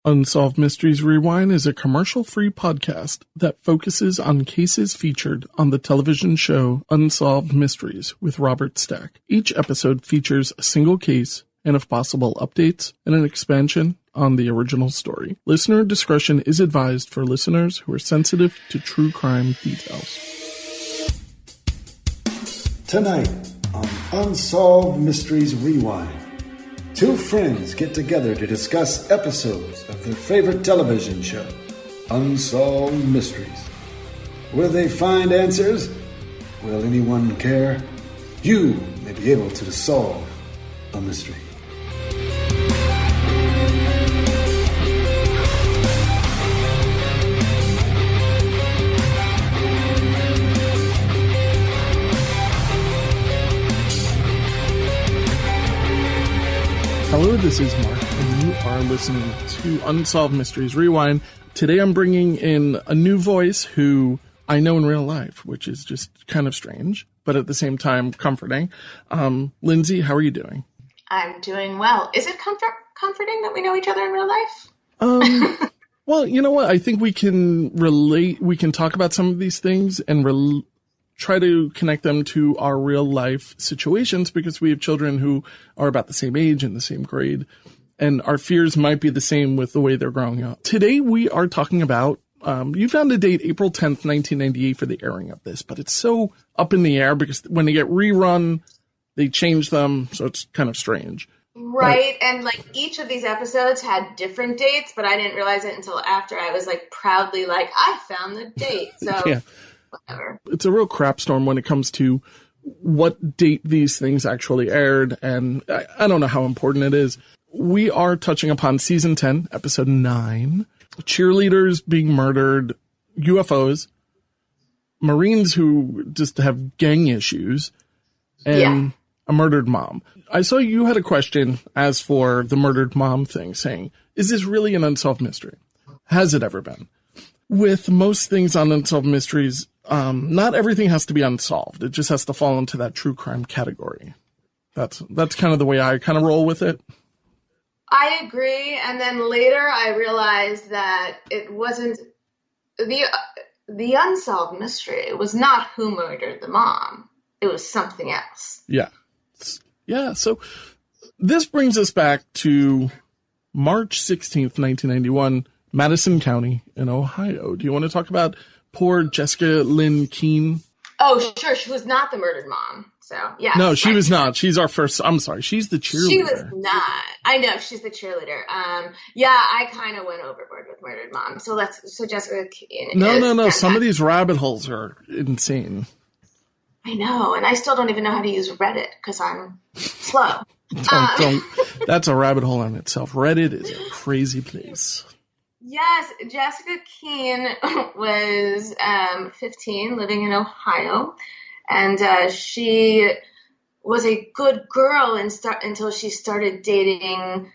Unsolved Mysteries Rewind is a commercial-free podcast that focuses on cases featured on the television show Unsolved Mysteries with Robert Stack. Each episode features a single case and, if possible, updates and an expansion on the original story. Listener discretion is advised for listeners who are sensitive to true crime details. Tonight on Unsolved Mysteries Rewind, two friends get together to discuss episodes of their favorite television show, Unsolved Mysteries. Will they find answers? Will anyone care? You may be able to solve a mystery. Hello, this is Mark, and you are listening to Unsolved Mysteries Rewind. Today I'm bringing in a new voice who I know in real life, which is just kind of strange, but at the same time comforting. Lindsay, how are you doing? I'm doing well. Is it comforting that we know each other in real life? Well, you know what? I think we can relate. We can talk about some of these things and try to connect them to our real life situations because we have children who are about the same age and the same grade, and our fears might be the same with the way they're growing up. Today we are talking about, you found a date, April 10th, 1998 for the airing of this, but it's so up in the air because when they get rerun, they change them. So it's kind of strange. Right. And like each of these episodes had different dates, but I didn't realize it until after. I was like proudly like, I found the date. So yeah. Whatever. It's a real crap storm when it comes to what date these things actually aired, and I don't know how important it is. We are touching upon Season 10, Episode 9, cheerleaders being murdered, UFOs, Marines who just have gang issues, and a murdered mom. I saw you had a question as for the murdered mom thing, saying, is this really an unsolved mystery? Has it ever been? With most things on Unsolved Mysteries, not everything has to be unsolved. It just has to fall into that true crime category. That's kind of the way I kind of roll with it. I agree. And then later I realized that it wasn't the unsolved mystery. It was not who murdered the mom. It was something else. Yeah. Yeah. So this brings us back to March 16th, 1991, Madison County in Ohio. Do you want to talk about poor Jessica Lyn Keen? Oh, sure. She was not the murdered mom. So, yeah. No, she was not. She's our first. I'm sorry. She's the cheerleader. She was not. I know. She's the cheerleader. Yeah, I kind of went overboard with murdered mom. So Jessica Keen. No. Some of these rabbit holes are insane. I know. And I still don't even know how to use Reddit because I'm slow. Don't. That's a rabbit hole in itself. Reddit is a crazy place. Yes, Jessica Keen was 15, living in Ohio, and she was a good girl until she started dating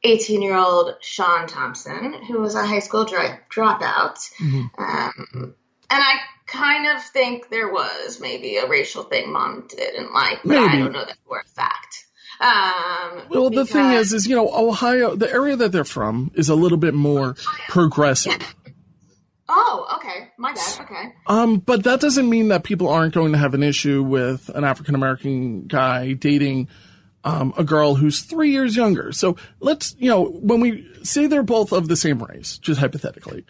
18-year-old Sean Thompson, who was a high school dropout. Mm-hmm. And I kind of think there was maybe a racial thing Mom didn't like, but I don't know that for a fact. Well, the thing is, Ohio, the area that they're from is a little bit more progressive. Yeah. Oh, okay. My bad. Okay. But that doesn't mean that people aren't going to have an issue with an African-American guy dating, a girl who's 3 years younger. So let's, when we say they're both of the same race, just hypothetically,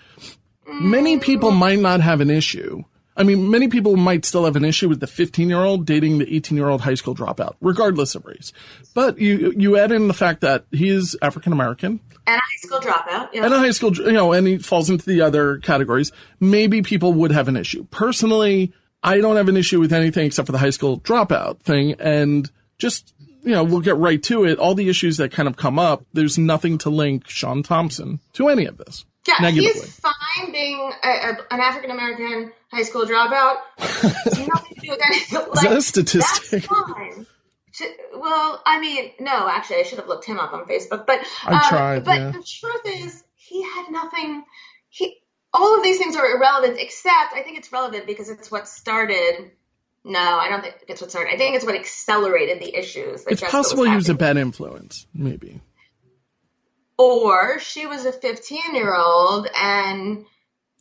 many people might not have an issue. I mean, many people might still have an issue with the 15-year-old dating the 18-year-old high school dropout, regardless of race. But you add in the fact that he is African-American. And a high school dropout. Yeah. And a high school, and he falls into the other categories. Maybe people would have an issue. Personally, I don't have an issue with anything except for the high school dropout thing. And just, we'll get right to it. All the issues that kind of come up, there's nothing to link Sean Thompson to any of this. Yeah, negatively. He's fine being an African-American high school dropout. Nothing to do with anything. Is that a statistic? That's fine. Well, I mean, no, actually, I should have looked him up on Facebook. But I tried, But the truth is, he had nothing. All of these things are irrelevant, except I think it's relevant because it's what started. No, I don't think it's what started. I think it's what accelerated the issues. It's possible he was a bad influence, maybe. or she was a 15-year-old and,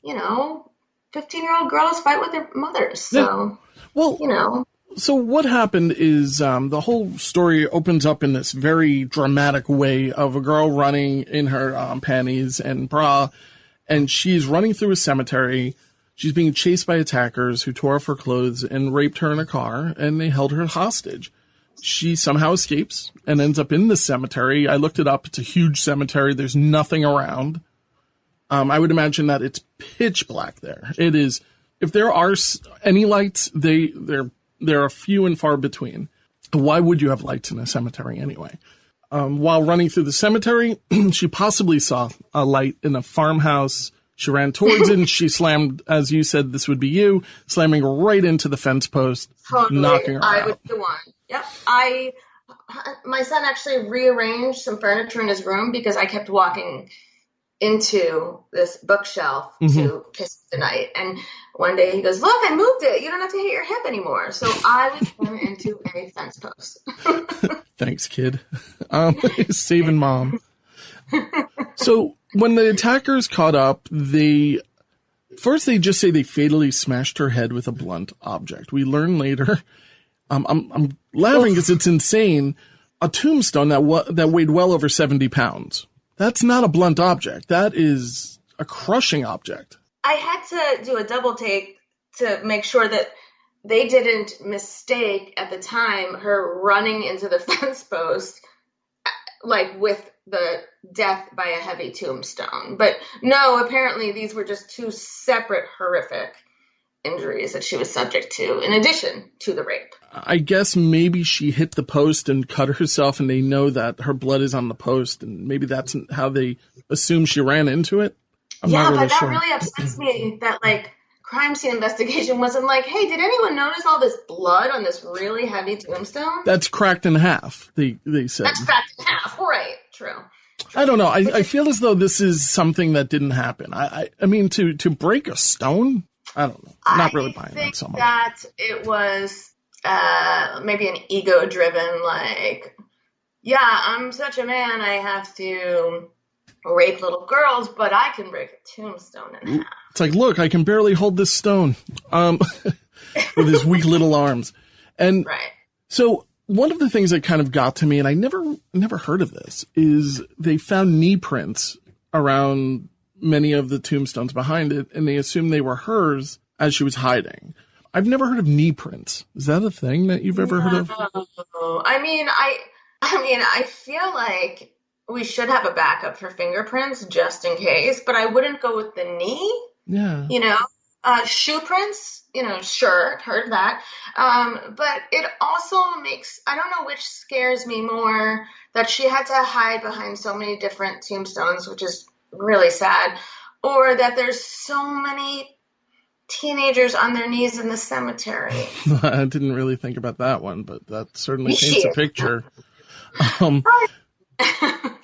15-year-old girls fight with their mothers. So, well, So what happened is the whole story opens up in this very dramatic way of a girl running in her panties and bra, and she's running through a cemetery. She's being chased by attackers who tore off her clothes and raped her in a car, and they held her hostage. She somehow escapes and ends up in the cemetery. I looked it up. It's a huge cemetery. There's nothing around. I would imagine that it's pitch black there. It is. If there are any lights, they're a few and far between. Why would you have lights in a cemetery anyway? While running through the cemetery, she possibly saw a light in a farmhouse. She ran towards it and she slammed, as you said, this would be you, slamming right into the fence post, knocking her out. I was the one. Yep. My son actually rearranged some furniture in his room because I kept walking into this bookshelf to kiss goodnight. And one day he goes, look, I moved it. You don't have to hit your hip anymore. So I was thrown into a fence post. Thanks, kid. Saving mom. So when the attackers caught up, they just say they fatally smashed her head with a blunt object. We learn later. I'm laughing because it's insane. A tombstone that weighed well over 70 pounds. That's not a blunt object. That is a crushing object. I had to do a double take to make sure that they didn't mistake at the time her running into the fence post, like with the death by a heavy tombstone. But no, apparently these were just two separate horrific injuries that she was subject to, in addition to the rape. I guess maybe she hit the post and cut herself, and they know that her blood is on the post, and maybe that's how they assume she ran into it. I'm not really sure. That really upsets me that, crime scene investigation wasn't like, hey, did anyone notice all this blood on this really heavy tombstone? That's cracked in half, they said. That's cracked in half, right, true. I don't know. I feel as though this is something that didn't happen. I mean, to break a stone? I don't know. I'm not really buying that so much. I think that it was maybe an ego-driven, I'm such a man, I have to rape little girls, but I can break a tombstone in half. It's like, look, I can barely hold this stone with his weak little arms. And right. So one of the things that kind of got to me, and I never heard of this, is they found knee prints around many of the tombstones behind it, and they assumed they were hers as she was hiding. I've never heard of knee prints. Is that a thing that you've ever heard of? I mean, I feel like we should have a backup for fingerprints just in case, but I wouldn't go with the knee. Yeah. Shoe prints, sure, heard that. But it also makes, I don't know which scares me more, that she had to hide behind so many different tombstones, which is really sad, or that there's so many teenagers on their knees in the cemetery. I didn't really think about that one, but that certainly paints a picture.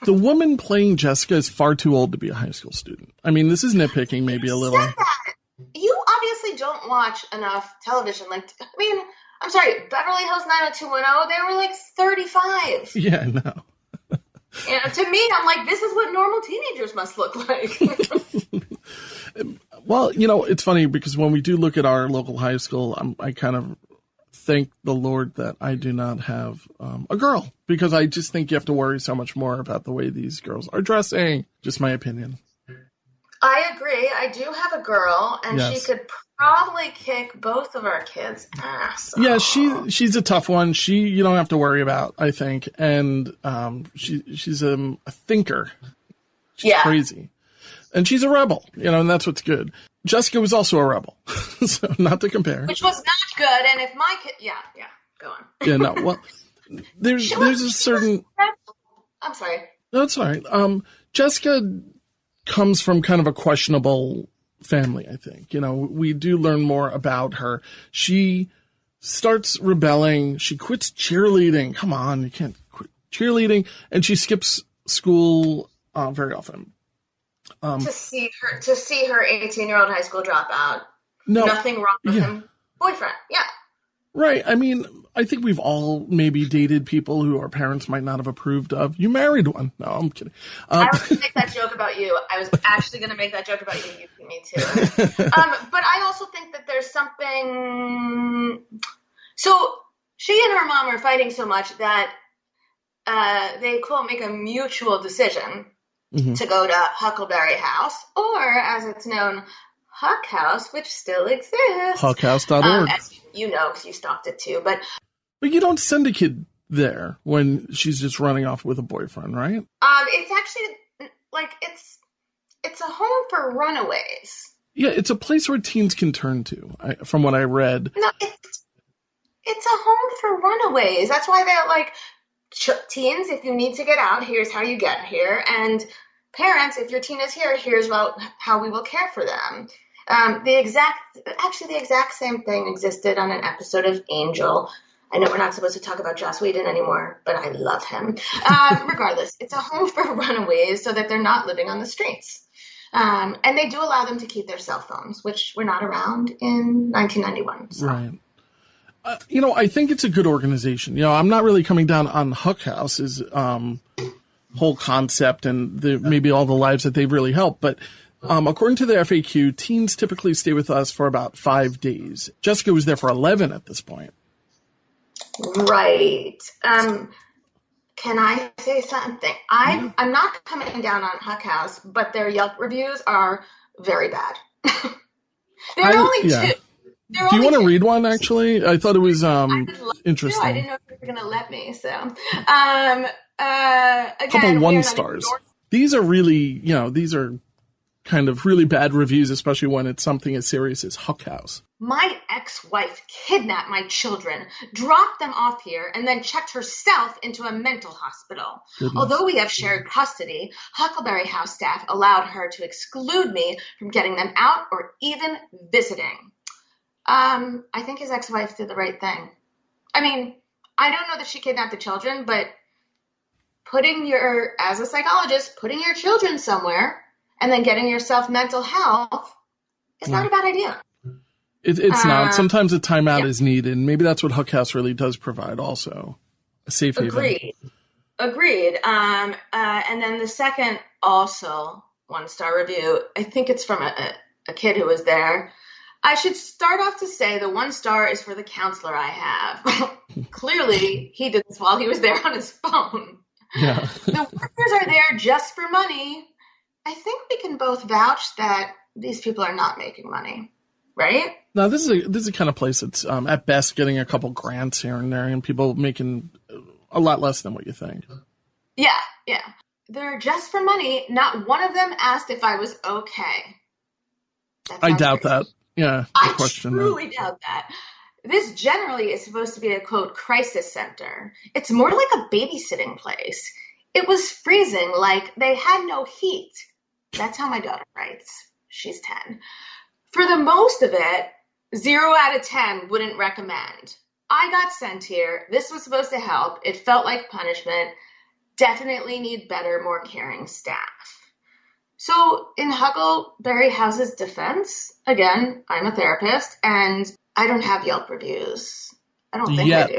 The woman playing Jessica is far too old to be a high school student. I mean, this is nitpicking maybe a little. You obviously don't watch enough television. I'm sorry, Beverly Hills 90210, they were 35. Yeah, I know. And to me, I'm like, this is what normal teenagers must look like. Well, it's funny because when we do look at our local high school, I kind of thank the Lord that I do not have a girl, because I just think you have to worry so much more about the way these girls are dressing. Just my opinion. I agree. I do have a girl, and yes. She could probably kick both of our kids' ass. Yeah, she's a tough one. You don't have to worry about, I think. And she's a thinker. She's crazy. And she's a rebel, and that's what's good. Jessica was also a rebel, so not to compare. Which was not good. And if my kid, go on. Yeah, no, well, there's a certain. I'm sorry. No, it's all right. Jessica comes from kind of a questionable family, I think. We do learn more about her. She starts rebelling. She quits cheerleading. Come on, you can't quit cheerleading. And she skips school very often. To see her 18-year-old high school dropout. No, nothing wrong with him. Boyfriend, yeah. Right. I mean, I think we've all maybe dated people who our parents might not have approved of. You married one. No, I'm kidding. I was going to make that joke about you. I was actually going to make that joke about you. You beat me too. But I also think that there's something. So she and her mom are fighting so much that they, quote, make a mutual decision to go to Huckleberry House, or as it's known, Huck House, which still exists. Huckhouse.org. As you know, because you stalked it too. But you don't send a kid there when she's just running off with a boyfriend, right? It's actually like it's a home for runaways. Yeah, it's a place where teens can turn to, from what I read. No, it's a home for runaways. That's why they're like, teens, if you need to get out, here's how you get here. And parents, if your teen is here, here's how we will care for them. The exact same thing existed on an episode of Angel. I know we're not supposed to talk about Joss Whedon anymore, but I love him. Regardless, it's a home for runaways so that they're not living on the streets. And they do allow them to keep their cell phones, which were not around in 1991. So. Right. I think it's a good organization. I'm not really coming down on Huck House's whole concept and maybe all the lives that they've really helped. But according to the FAQ, teens typically stay with us for about 5 days. Jessica was there for 11 at this point. Right. Can I say something? I'm not coming down on Huck House, but their Yelp reviews are very bad. There are only two. Do you want to read one, actually? I thought it was interesting. I didn't know if you were going to let me. So, again, a couple 1 stars. These are really, these are kind of really bad reviews, especially when it's something as serious as Huck House. My ex-wife kidnapped my children, dropped them off here, and then checked herself into a mental hospital. Goodness. Although we have shared custody, Huckleberry House staff allowed her to exclude me from getting them out or even visiting. I think his ex-wife did the right thing. I mean, I don't know that she kidnapped the children, but as a psychologist, putting your children somewhere and then getting yourself mental health is not a bad idea. It's not. Sometimes a timeout is needed. Maybe that's what Huck House really does provide also. A safe haven. Agreed. And then the second also 1-star review, I think it's from a kid who was there. I should start off to say the 1 star is for the counselor I have. Clearly, he did this while he was there on his phone. Yeah. The workers are there just for money. I think we can both vouch that these people are not making money, right? No, this is a kind of place that's at best getting a couple grants here and there, and people making a lot less than what you think. Yeah. They're just for money. Not one of them asked if I was okay. I doubt that. Yeah, I truly doubt that. This generally is supposed to be a, quote, crisis center. It's more like a babysitting place. It was freezing, like they had no heat. That's how my daughter writes. She's 10. For the most of it, 0 out of 10 wouldn't recommend. I got sent here. This was supposed to help. It felt like punishment. Definitely need better, more caring staff. So in Huckleberry House's defense, again, I'm a therapist, and I don't have Yelp reviews. I don't think I do.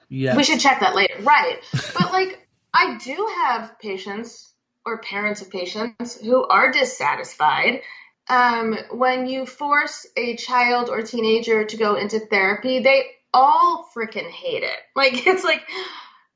We should check that later. Right. But, I do have patients or parents of patients who are dissatisfied. When you force a child or teenager to go into therapy, they all freaking hate it. It's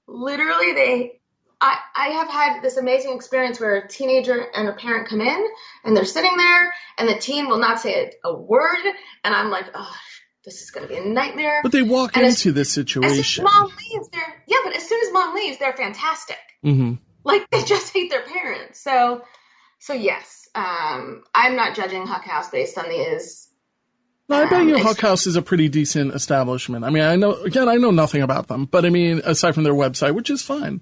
literally I have had this amazing experience where a teenager and a parent come in and they're sitting there and the teen will not say a word. And I'm like, oh, this is going to be a nightmare. But they walk into this situation. As soon as mom leaves, but as soon as mom leaves, they're fantastic. Mm-hmm. They just hate their parents. So yes, I'm not judging Huck House based on these. No, I bet you Huck House is a pretty decent establishment. I mean, I know nothing about them, but I mean, aside from their website, which is fine.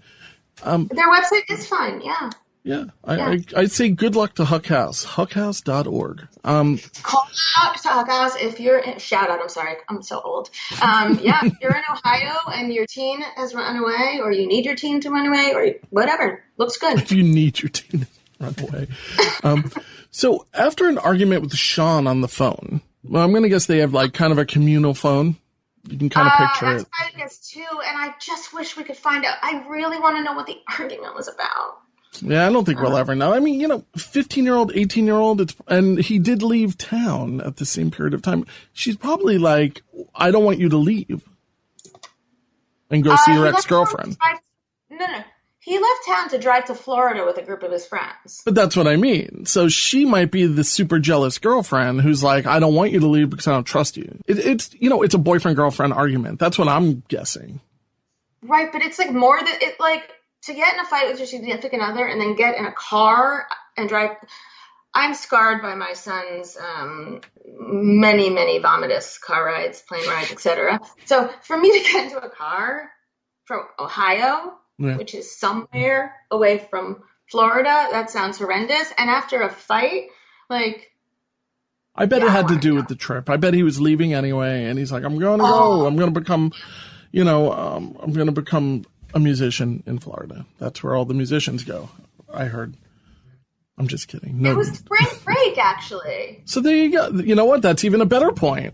Their website is fine, yeah. Yeah, I'd say good luck to Huck House, huckhouse.org. Call out to Huck House if you're shout out, I'm sorry, I'm so old. If you're in Ohio and your teen has run away, or you need your teen to run away, or whatever, looks good. If you need your teen to run away. So after an argument with Sean on the phone, well, I'm going to guess they have kind of a communal phone. You can kind of picture that's it. what I guess too, and I just wish we could find out. I really want to know what the argument was about. Yeah, I don't think we'll ever know. I mean, 15-year-old, 18-year-old, and he did leave town at the same period of time. She's probably like, I don't want you to leave and go see your ex-girlfriend. No. He left town to drive to Florida with a group of his friends. But that's what I mean. So she might be the super jealous girlfriend who's like, I don't want you to leave because I don't trust you. It's a boyfriend-girlfriend argument. That's what I'm guessing. Right, but it's like more than it. Like to get in a fight with your significant other and then get in a car and drive. I'm scarred by my son's many, many vomitous car rides, plane rides, etc. So for me to get into a car from Ohio, which is somewhere away from Florida, that sounds horrendous. And after a fight, like, I bet it had to do with the trip. I bet he was leaving anyway, and he's like, I'm going to go. I'm going to become, I'm going to become a musician in Florida. That's where all the musicians go, I heard. I'm just kidding. No, it was spring break, actually. So there you go. You know what? That's even a better point.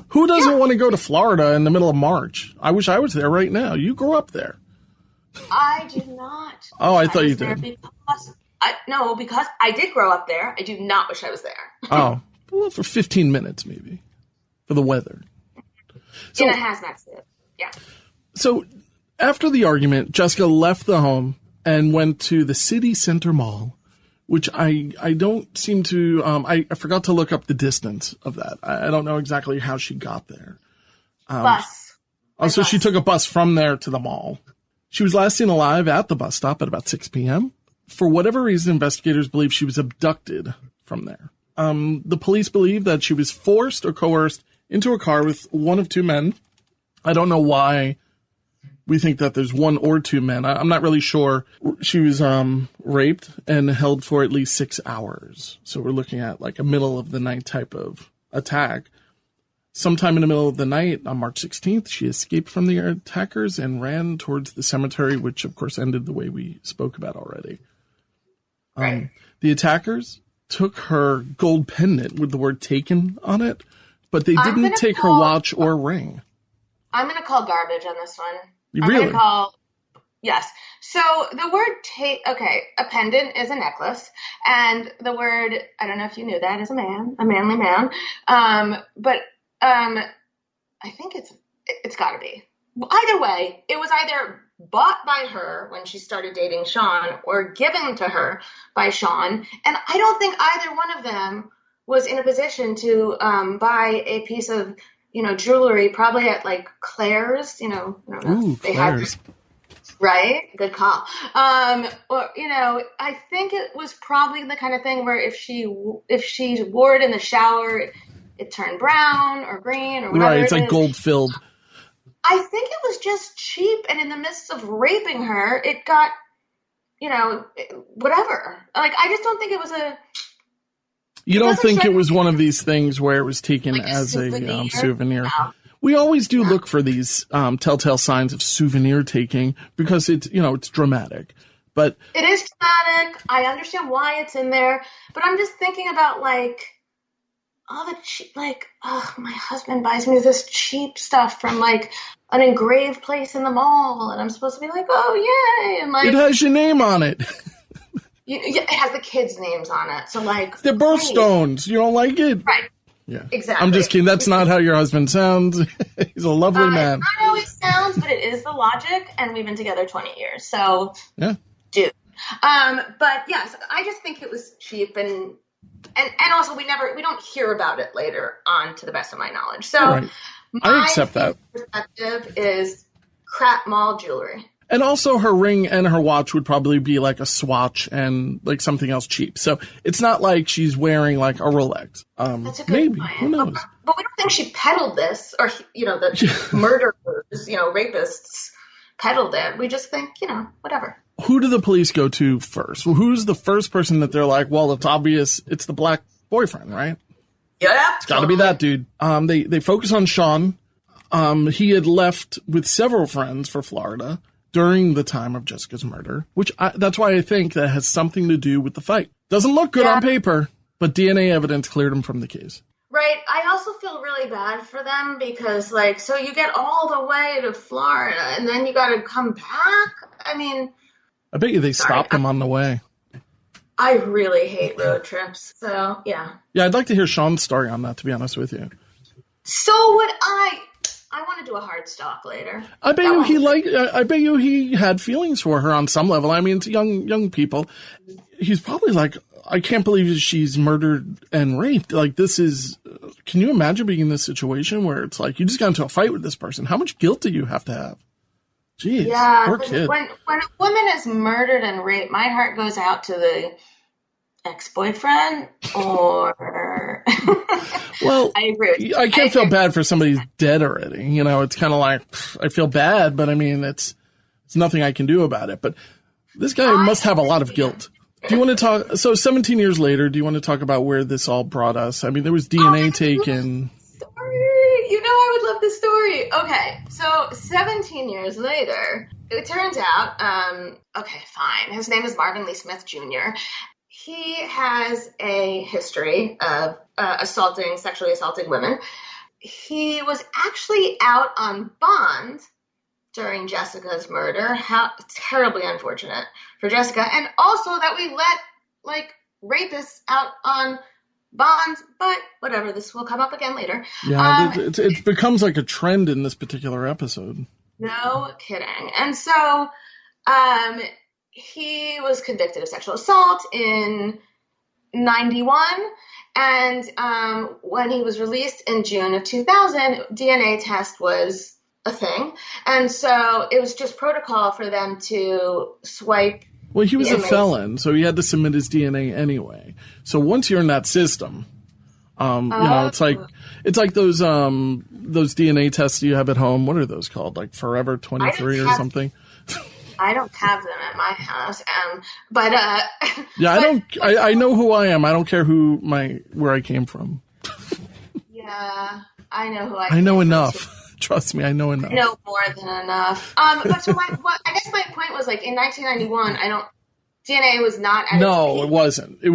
Who doesn't want to go to Florida in the middle of March? I wish I was there right now. You grew up there. I did not. Oh, I thought you did. Because I did grow up there. I do not wish I was there. Oh, well, for 15 minutes maybe, for the weather. So, in a hazmat suit. Yeah. So after the argument, Jessica left the home and went to the city center mall, which I don't seem to, I forgot to look up the distance of that. I don't know exactly how she got there. Bus. So she took a bus from there to the mall. She was last seen alive at the bus stop at about 6 p.m. For whatever reason, investigators believe she was abducted from there. The police believe that she was forced or coerced into a car with one of two men. I don't know why we think that there's one or two men. I'm not really sure. She was raped and held for at least 6 hours. So we're looking at like a middle of the night type of attack. Sometime in the middle of the night, on March 16th, she escaped from the attackers and ran towards the cemetery, which, of course, ended the way we spoke about already. Right. The attackers took her gold pendant with the word taken on it, but they didn't take her watch or ring. I'm going to call garbage on this one. Really? Yes. So the word a pendant is a necklace, and the word, I don't know if you knew that, is a manly man. I think it's got to be. Either way, it was either bought by her when she started dating Sean or given to her by Sean. And I don't think either one of them was in a position to buy a piece of, jewelry, probably at like Claire's, Ooh, they Claire's. Right? Good call. I think it was probably the kind of thing where if she wore it in the shower, it turned brown or green or whatever. Right, it's like gold filled. I think it was just cheap, and in the midst of raping her, it got, whatever. Like, I just don't think it was a... You don't think it was one of these things where it was taken like as a souvenir? No. We always do look for these telltale signs of souvenir taking because it's, it's dramatic. But it is dramatic. I understand why it's in there, but I'm just thinking about like all the cheap, like, my husband buys me this cheap stuff from like an engraved place in the mall, and I'm supposed to be like, oh yay, and like it has your name on it. It has the kids' names on it, so like they're birthstones. You don't like it, right? Yeah, exactly. I'm just kidding. That's not how your husband sounds. He's a lovely man. Not how he sounds, but it is the logic, and we've been together 20 years, so yeah, dude. But yes, I just think it was cheap, and also we don't hear about it later on, to the best of my knowledge. So right. I accept that. Perspective is crap mall jewelry. And also her ring and her watch would probably be like a swatch and like something else cheap. So it's not like she's wearing like a Rolex. That's a good maybe. point. Who knows? But we don't think she peddled this, or, the murderers, rapists peddled it. We just think, whatever. Who do the police go to first? Well, who's the first person that they're like, well, it's obvious it's the black boyfriend, right? Yeah. It's got to be that dude. They focus on Sean. He had left with several friends for Florida during the time of Jessica's murder, that's why I think that has something to do with the fight. Doesn't look good on paper, but DNA evidence cleared him from the case. Right. Right. I also feel really bad for them because, like, so you get all the way to Florida and then you got to come back. I mean, I bet you they stopped them on the way. I really hate road trips. So, yeah. Yeah, I'd like to hear Sean's story on that, to be honest with you. So would I. I want to do a hard stop later. I bet you he had feelings for her on some level. I mean, it's young people. He's probably like, I can't believe she's murdered and raped. Like, this is, can you imagine being in this situation where it's like, you just got into a fight with this person? How much guilt do you have to have? Jeez, yeah, poor kid. When a woman is murdered and raped, my heart goes out to the ex-boyfriend or... Well, I agree with you. I can't feel bad for somebody who's dead already. You know, it's kind of like, I feel bad, but I mean, it's nothing I can do about it. But this guy must have a lot of guilt. Do you want to talk? So 17 years later, do you want to talk about where this all brought us? I mean, there was DNA taken. Story. You know, I would love this story. Okay, so 17 years later, it turns out, okay, fine. His name is Marvin Lee Smith Jr. He has a history of sexually assaulting women. He was actually out on bond during Jessica's murder. How terribly unfortunate for Jessica. And also that we let, like, rapists out on bond, but whatever, this will come up again later. Yeah, it becomes like a trend in this particular episode. No kidding. And so he was convicted of sexual assault in 91. And when he was released in June of 2000, DNA test was a thing. And so it was just protocol for them to swipe. Well, he was a felon, so he had to submit his DNA anyway. So once you're in that system, you know, it's like those DNA tests you have at home. What are those called? Like Forever 23 or something? I don't have them at my house. But yeah, I know who I am. I don't care where I came from. Yeah, I know who I know enough. Trust me, I know enough. I know more than enough. But so I guess my point was, like, in 1991, DNA was not at its peak. It wasn't. It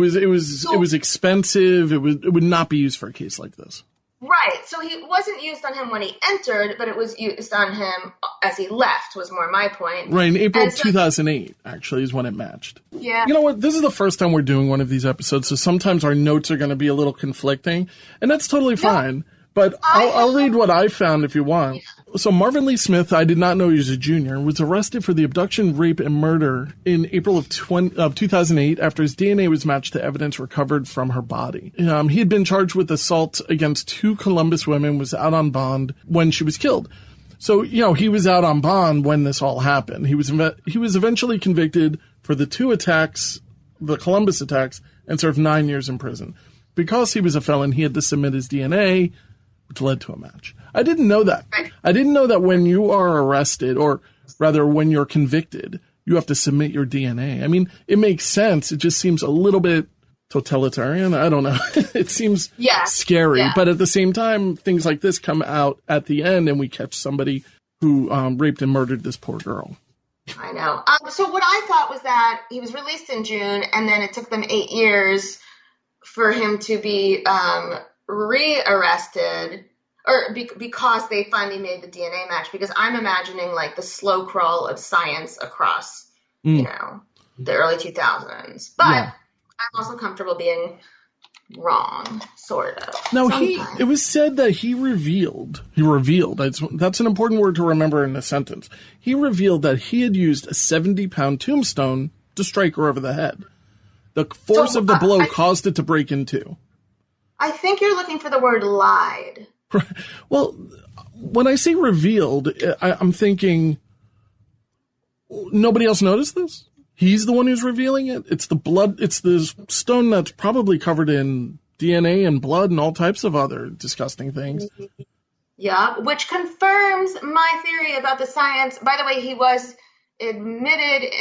was expensive. It would not be used for a case like this. Right. So he wasn't used on him when he entered, but it was used on him as he left, was more my point. Right. In April 2008, actually, is when it matched. Yeah. You know what? This is the first time we're doing one of these episodes, so sometimes our notes are going to be a little conflicting, and that's totally fine. But I'll read what I found if you want. So Marvin Lee Smith, I did not know he was a junior, was arrested for the abduction, rape, and murder in April of 2008 after his DNA was matched to evidence recovered from her body. He had been charged with assault against 2 Columbus women, was out on bond when she was killed. So, you know, he was out on bond when this all happened. He was eventually convicted for the 2 attacks, the Columbus attacks, and served 9 years in prison. Because he was a felon, he had to submit his DNA, which led to a match. I didn't know that. I didn't know that when you are arrested, or rather when you're convicted, you have to submit your DNA. I mean, it makes sense. It just seems a little bit totalitarian. I don't know. It seems scary. Yeah. But at the same time, things like this come out at the end and we catch somebody who raped and murdered this poor girl. I know. So what I thought was that he was released in June, and then it took them 8 years for him to be re-arrested, or because they finally made the DNA match, because I'm imagining, like, the slow crawl of science across, you know, the early 2000s. But I'm also comfortable being wrong, sort of. Now, it was said that he revealed, that's an important word to remember in a sentence. He revealed that he had used a 70-pound tombstone to strike her over the head. The force of the blow caused it to break in two. I think you're looking for the word lied. Well, when I say revealed, I'm thinking nobody else noticed this? He's the one who's revealing it? It's the blood, it's the stone that's probably covered in DNA and blood and all types of other disgusting things. Yeah, which confirms my theory about the science. By the way, he was admitted,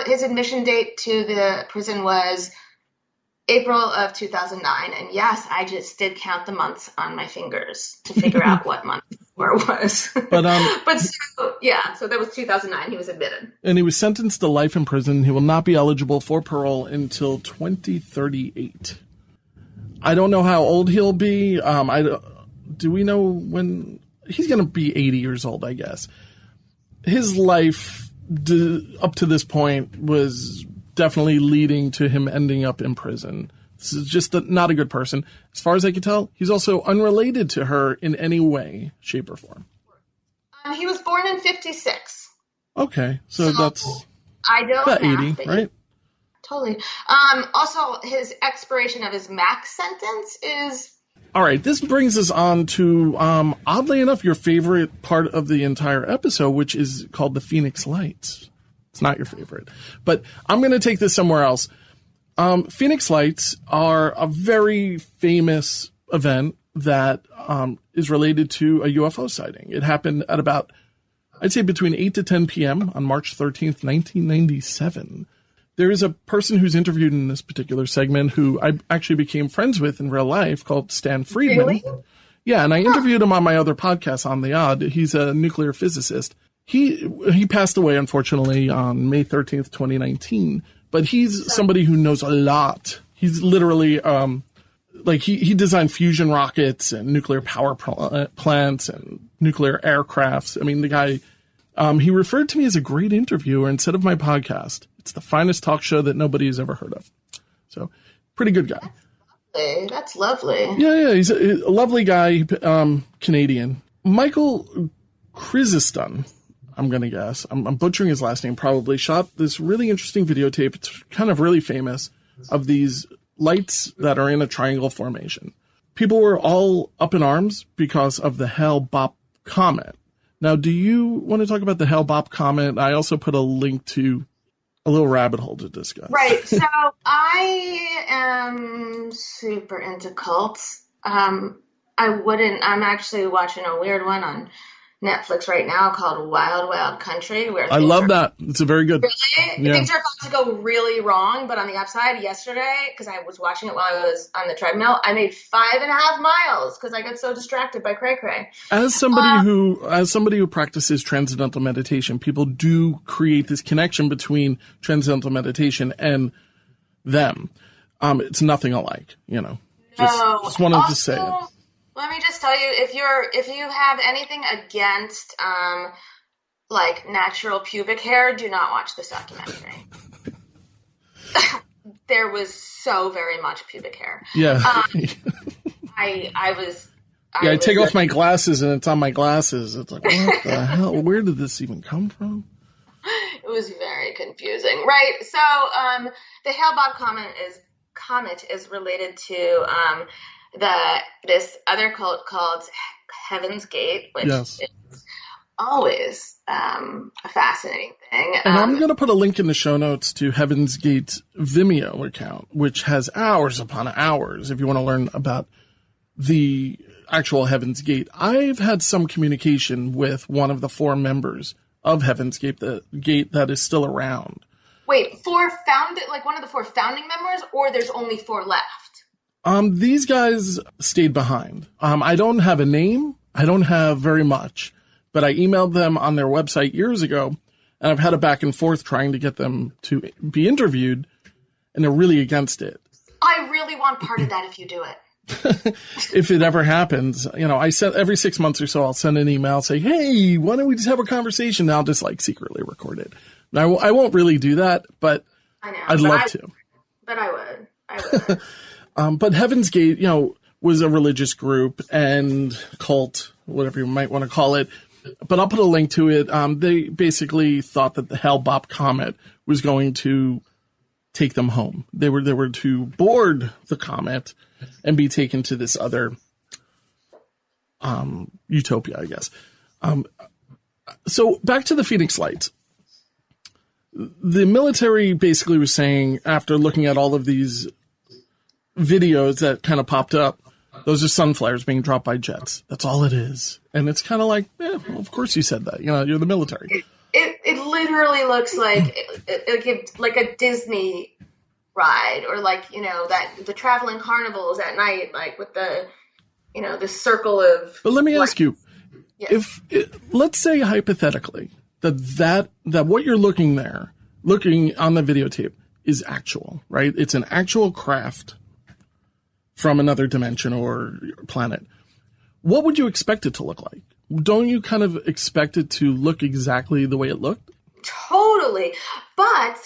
his admission date to the prison was April of 2009, and yes, I just did count the months on my fingers to figure out what month where it was. But so that was 2009. He was admitted, and he was sentenced to life in prison. He will not be eligible for parole until 2038. I don't know how old he'll be. Do we know when he's going to be 80 years old, I guess. His life up to this point was definitely leading to him ending up in prison. This is just not a good person. As far as I can tell, he's also unrelated to her in any way, shape, or form. He was born in 56. Okay, so that's I don't about know, 80, right? Totally. Also, his expiration of his max sentence is... All right, this brings us on to, oddly enough, your favorite part of the entire episode, which is called the Phoenix Lights. It's not your favorite, but I'm going to take this somewhere else. Phoenix Lights are a very famous event that is related to a UFO sighting. It happened at about, I'd say, between 8 to 10 p.m. on March 13th, 1997. There is a person who's interviewed in this particular segment who I actually became friends with in real life called Stan Friedman. Really? Yeah, and I interviewed him on my other podcast, On the Odd. He's a nuclear physicist. He passed away, unfortunately, on May 13th, 2019. But he's somebody who knows a lot. He's literally, he designed fusion rockets and nuclear power plants and nuclear aircrafts. I mean, the guy, he referred to me as a great interviewer instead of my podcast. It's the finest talk show that nobody has ever heard of. So, pretty good guy. That's lovely. Yeah, he's a lovely guy, Canadian. Michael Chrysostom, I'm going to guess. I'm butchering his last name probably. Shot this really interesting videotape. It's kind of really famous of these lights that are in a triangle formation. People were all up in arms because of the Hale-Bopp comet. Now, do you want to talk about the Hale-Bopp comet? I also put a link to a little rabbit hole to discuss. Right. So I am super into cults. I'm actually watching a weird one on Netflix right now called Wild Wild Country. Where I love that. It's a very good. Really? Yeah. Things are about to go really wrong, but on the upside, yesterday, because I was watching it while I was on the treadmill, I made 5.5 miles because I got so distracted by cray cray. As somebody who practices transcendental meditation, people do create this connection between transcendental meditation and them. It's nothing alike, Just wanted to say it. Let me just tell you, if you have anything against natural pubic hair, do not watch this documentary. There was so very much pubic hair. Yeah. I take off my glasses and it's on my glasses. It's like, what the hell? Where did this even come from? It was very confusing. Right. So the Hale-Bopp comet is related to this other cult called Heaven's Gate, which is always a fascinating thing. And I'm going to put a link in the show notes to Heaven's Gate's Vimeo account, which has hours upon hours if you want to learn about the actual Heaven's Gate. I've had some communication with one of the 4 members of Heaven's Gate, the gate that is still around. Wait, one of the 4 founding members, or there's only 4 left? These guys stayed behind. I don't have a name. I don't have very much, but I emailed them on their website years ago, and I've had a back and forth trying to get them to be interviewed, and they're really against it. I really want part of that if you do it. If it ever happens, I send every 6 months or so, I'll send an email, say, hey, why don't we just have a conversation? And I'll just secretly record it. Now, I won't really do that, but I know, I'd love to. But I would. But Heaven's Gate, was a religious group and cult, whatever you might want to call it. But I'll put a link to it. They basically thought that the Hale-Bopp comet was going to take them home. They were to board the comet and be taken to this other utopia, I guess. So back to the Phoenix Lights. The military basically was saying, after looking at all of these videos that kind of popped up, those are sun flares being dropped by jets. That's all it is. And it's kind of like, well, of course you said that. You're the military. It literally looks like a Disney ride, or the traveling carnivals at night, with the the circle of. But let me ask you, yes. Let's say hypothetically that what you're looking on the videotape is actual, right? It's an actual craft from another dimension or planet. What would you expect it to look like? Don't you kind of expect it to look exactly the way it looked? Totally. But,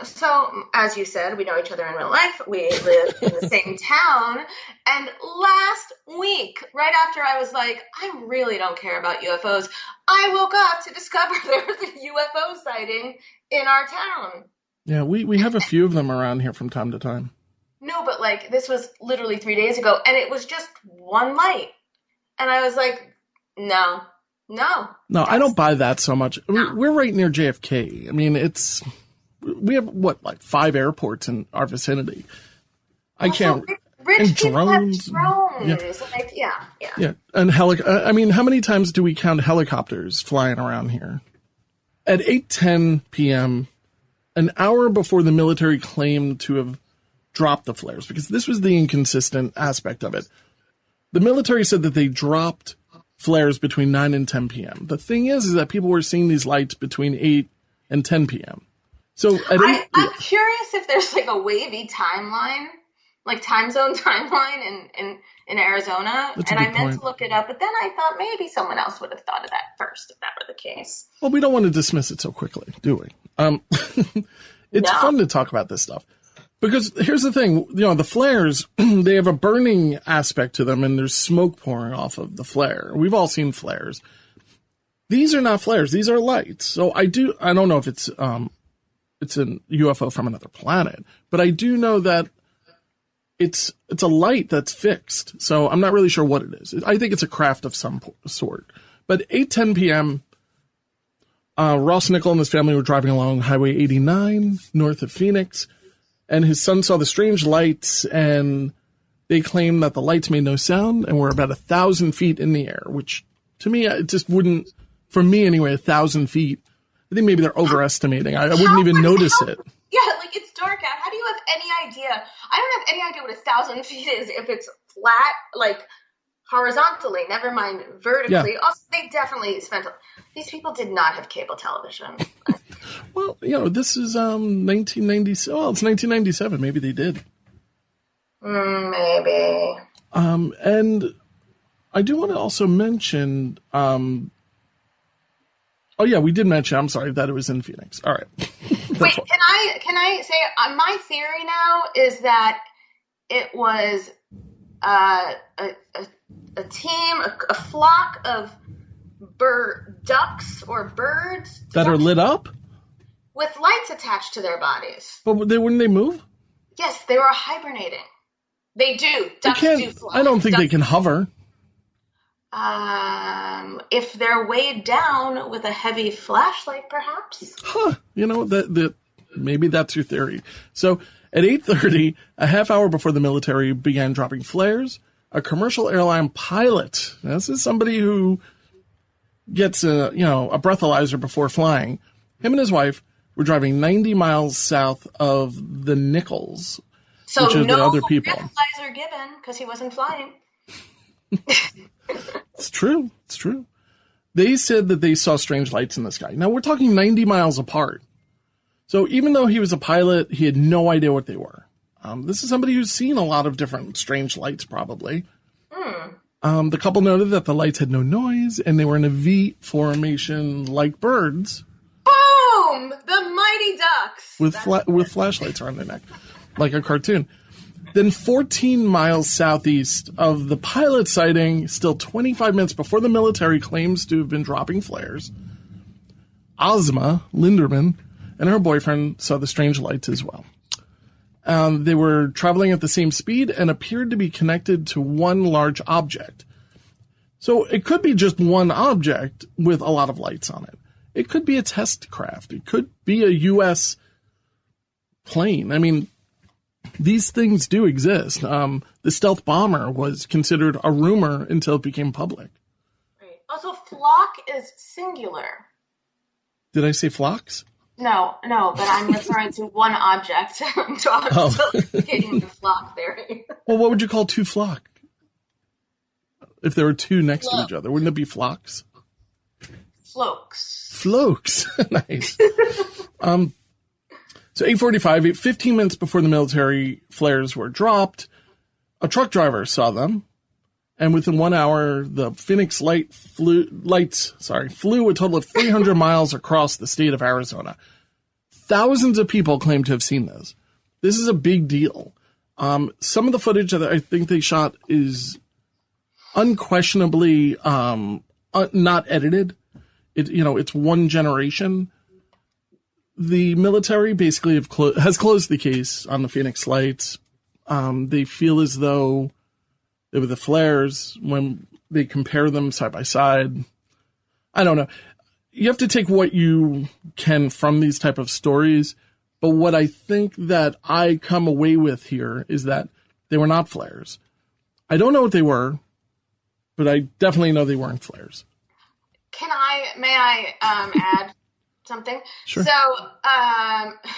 so as you said, we know each other in real life. We live in the same town. And last week, right after I was like, I really don't care about UFOs, I woke up to discover there was a UFO sighting in our town. Yeah, we have a few of them around here from time to time. No, but like this was literally 3 days ago, and it was just one light. And I was like, no. I don't buy that so much. I mean, we're right near JFK. I mean, we have like 5 airports in our vicinity. I can't. Rich people drones. have drones. Yeah. Yeah. And I mean, how many times do we count helicopters flying around here? At 8:10 p.m., an hour before the military claimed to have dropped the flares, because this was the inconsistent aspect of it. The military said that they dropped flares between 9 and 10 p.m. The thing is that people were seeing these lights between 8 and 10 p.m. So I'm curious if there's like a wavy timeline, like time zone timeline in Arizona. That's a and good I meant point. to look it up, but then I thought maybe someone else would have thought of that first if that were the case. Well, we don't want to dismiss it so quickly, do we? It's fun to talk about this stuff. Because here's the thing, the flares, they have a burning aspect to them, and there's smoke pouring off of the flare. We've all seen flares. These are not flares. These are lights. So I don't know if it's a UFO from another planet, but I do know that it's a light that's fixed. So I'm not really sure what it is. I think it's a craft of some sort. But 8:10 p.m., Ross Nichol and his family were driving along Highway 89 north of Phoenix, and his son saw the strange lights, and they claimed that the lights made no sound and were about 1,000 feet in the air, which to me, it just wouldn't, for me anyway, 1,000 feet. I think maybe they're overestimating. I wouldn't even notice it. Yeah, like it's dark out. How do you have any idea? I don't have any idea what 1,000 feet is if it's flat, like horizontally, never mind vertically. Yeah. Also, they definitely these people did not have cable television. Well, this is 1990. Well, it's 1997. Maybe they did. Maybe. And I do want to also mention. Oh yeah, we did mention. I'm sorry that it was in Phoenix. All right. Wait, can I say my theory now is that it was a team, a flock of ducks or birds that are lit up with lights attached to their bodies. But wouldn't they move? Yes, they were hibernating. They do. Ducks do fly. I don't think they can hover. If they're weighed down with a heavy flashlight, perhaps. Huh. That maybe that's your theory. So at 8:30, a half hour before the military began dropping flares, a commercial airline pilot, this is somebody who gets a breathalyzer before flying, him and his wife were driving 90 miles south of the Nichols, which are the other people. Breathalyzer given because he wasn't flying. It's true. They said that they saw strange lights in the sky. Now, we're talking 90 miles apart. So even though he was a pilot, he had no idea what they were. This is somebody who's seen a lot of different strange lights, probably. The couple noted that the lights had no noise, and they were in a V formation like birds. Boom! The mighty ducks! With flashlights around their neck, like a cartoon. Then 14 miles southeast of the pilot sighting, still 25 minutes before the military claims to have been dropping flares, Ozma Linderman and her boyfriend saw the strange lights as well. They were traveling at the same speed and appeared to be connected to one large object. So it could be just one object with a lot of lights on it. It could be a test craft. It could be a U.S. plane. I mean, these things do exist. The stealth bomber was considered a rumor until it became public. Right. Also, flock is singular. Did I say flocks? No, but I'm referring to one object. So I'm still getting the flock theory. Well, what would you call two flock? If there were two next to each other, wouldn't it be flocks? Flokes. Nice. So 8:45, 15 minutes before the military flares were dropped, A truck driver saw them, and within 1 hour, the Phoenix flew a total of 300 miles across the state of Arizona. Thousands of people claim to have seen this. This is a big deal. Some of the footage that I think they shot is unquestionably not edited. It's one generation. The military basically has closed the case on the Phoenix Lights. They feel as though they were the flares when they compare them side by side. I don't know. You have to take what you can from these type of stories. But what I think that I come away with here is that they were not flares. I don't know what they were, but I definitely know they weren't flares. May I add something? Sure. So,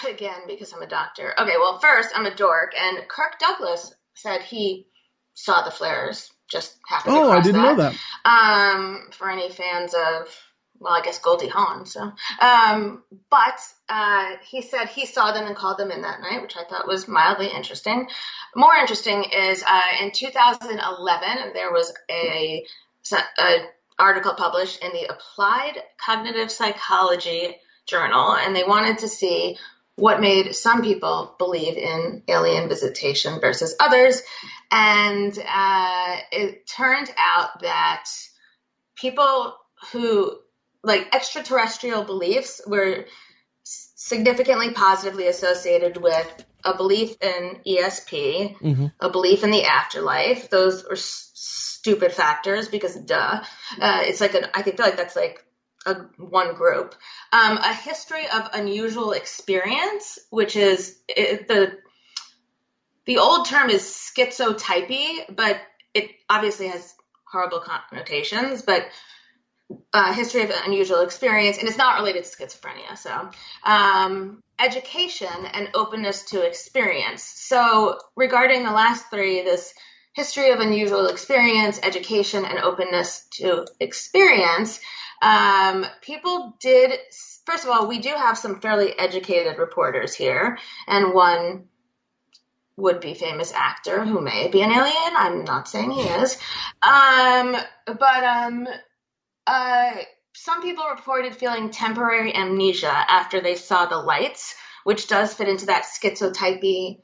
again, because I'm a doctor. Okay, well, first, I'm a dork, and Kirk Douglas said he saw the flares. Just happened to cross I didn't know that. For any fans of, well, I guess Goldie Hawn. So, but he said he saw them and called them in that night, which I thought was mildly interesting. More interesting is in 2011, there was a article published in the Applied Cognitive Psychology Journal, and they wanted to see what made some people believe in alien visitation versus others. And it turned out that people who, like, extraterrestrial beliefs were significantly positively associated with a belief in ESP, a belief in the afterlife. Those are stupid factors because it's like I feel like that's like one group. A history of unusual experience, which is the old term is schizotypy, but it obviously has horrible connotations. But history of unusual experience, and it's not related to schizophrenia. So education and openness to experience. So regarding the last three, this history of unusual experience, education, and openness to experience, people did, first of all, we do have some fairly educated reporters here, and one would-be famous actor who may be an alien. I'm not saying he is. Some people reported feeling temporary amnesia after they saw the lights, which does fit into that schizotypy,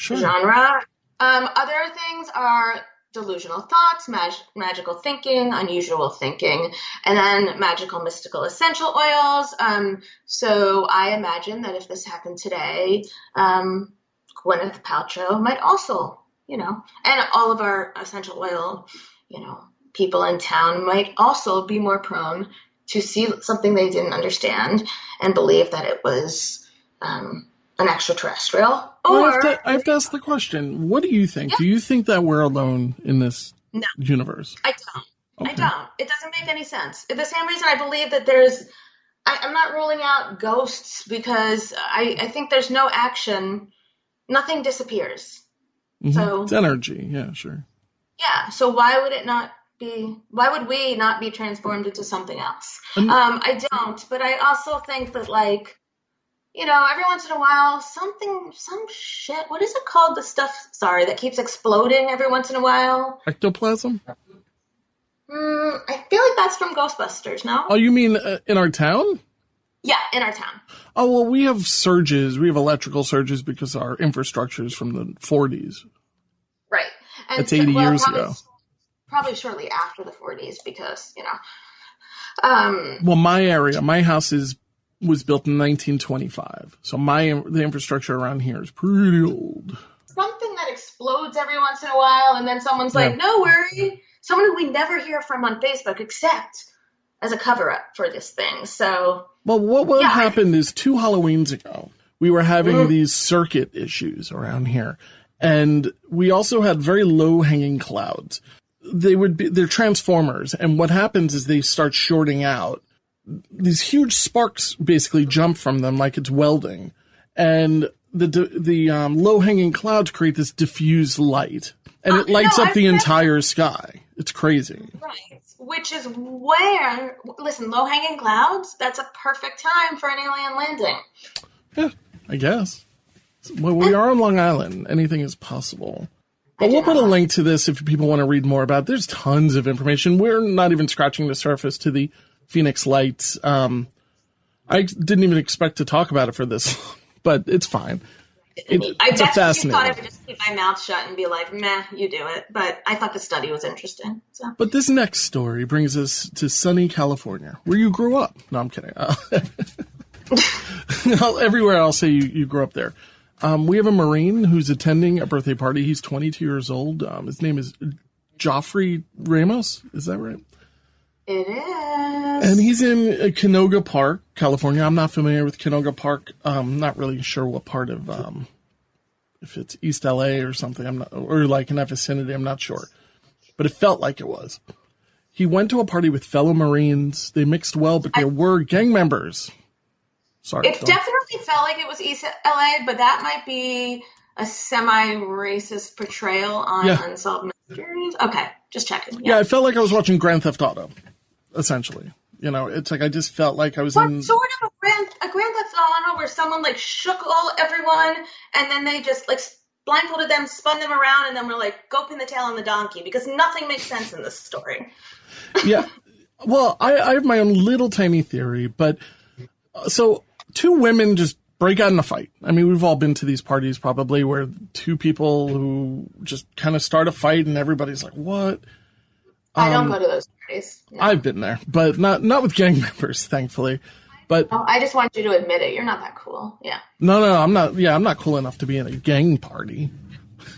genre. Other things are delusional thoughts, magical thinking, unusual thinking, and then magical mystical essential oils. So I imagine that if this happened today, Gwyneth Paltrow might also, and all of our essential oil, people in town might also be more prone to see something they didn't understand and believe that it was an extraterrestrial. Or I have to ask the question, what do you think? Yeah. Do you think that we're alone in this universe? I don't. Okay. I don't. It doesn't make any sense. The same reason I believe that I'm not ruling out ghosts, because I think there's no action. Nothing disappears. Mm-hmm. So it's energy. Yeah, sure. Yeah. So why would we not be transformed into something else? I don't, but I also think that, every once in a while, some shit, what is it called? The stuff, that keeps exploding every once in a while. Ectoplasm? I feel like that's from Ghostbusters, no? Oh, you mean in our town? Yeah, in our town. Oh, well, we have surges. We have electrical surges because our infrastructure is from the 40s. Right. And that's 80 years ago. Probably shortly after the 40s because, Well, my house was built in 1925. So the infrastructure around here is pretty old. Something that explodes every once in a while, and then someone's like, no worry. Someone who we never hear from on Facebook except as a cover-up for this thing. So, well, what happened is 2 Halloweens ago, we were having these circuit issues around here. And we also had very low-hanging clouds. They're transformers. And what happens is they start shorting out. These huge sparks basically jump from them like it's welding. And the low-hanging clouds create this diffused light. And it lights up the entire sky. It's crazy. Right. Which is where, listen, low-hanging clouds, that's a perfect time for an alien landing. Yeah, I guess. Well, we are on Long Island. Anything is possible. But we'll put a link to this if people want to read more about it. There's tons of information. We're not even scratching the surface to the Phoenix Lights. I didn't even expect to talk about it for this, but it's fine. I definitely thought I would just keep my mouth shut and be like, meh, you do it. But I thought the study was interesting. So. But this next story brings us to sunny California, where you grew up. No, I'm kidding. Everywhere I'll say you grew up there. We have a Marine who's attending a birthday party. He's 22 years old. His name is Joffre Ramos. Is that right? It is. And he's in Canoga Park, California. I'm not familiar with Canoga Park. I'm not really sure what part of, if it's East LA or something. Or like in that vicinity. I'm not sure. But it felt like it was. He went to a party with fellow Marines. They mixed well, but there were gang members. Sorry. It definitely felt like it was East LA, but that might be a semi-racist portrayal on Unsolved Mysteries. Okay, just checking. Yeah, I felt like I was watching Grand Theft Auto, essentially. You know, it's like I just felt like I was in... sort of a Grand Theft Auto where someone, like, shook everyone, and then they just, like, blindfolded them, spun them around, and then were like, go pin the tail on the donkey, because nothing makes sense in this story. Yeah. Well, I have my own little tiny theory, but... So... Two women just break out in a fight. I mean, we've all been to these parties probably where two people who just kind of start a fight and everybody's like, what? I don't go to those parties. No. I've been there, but not with gang members, thankfully. But I just want you to admit it. You're not that cool. Yeah. No, I'm not. Yeah, I'm not cool enough to be in a gang party.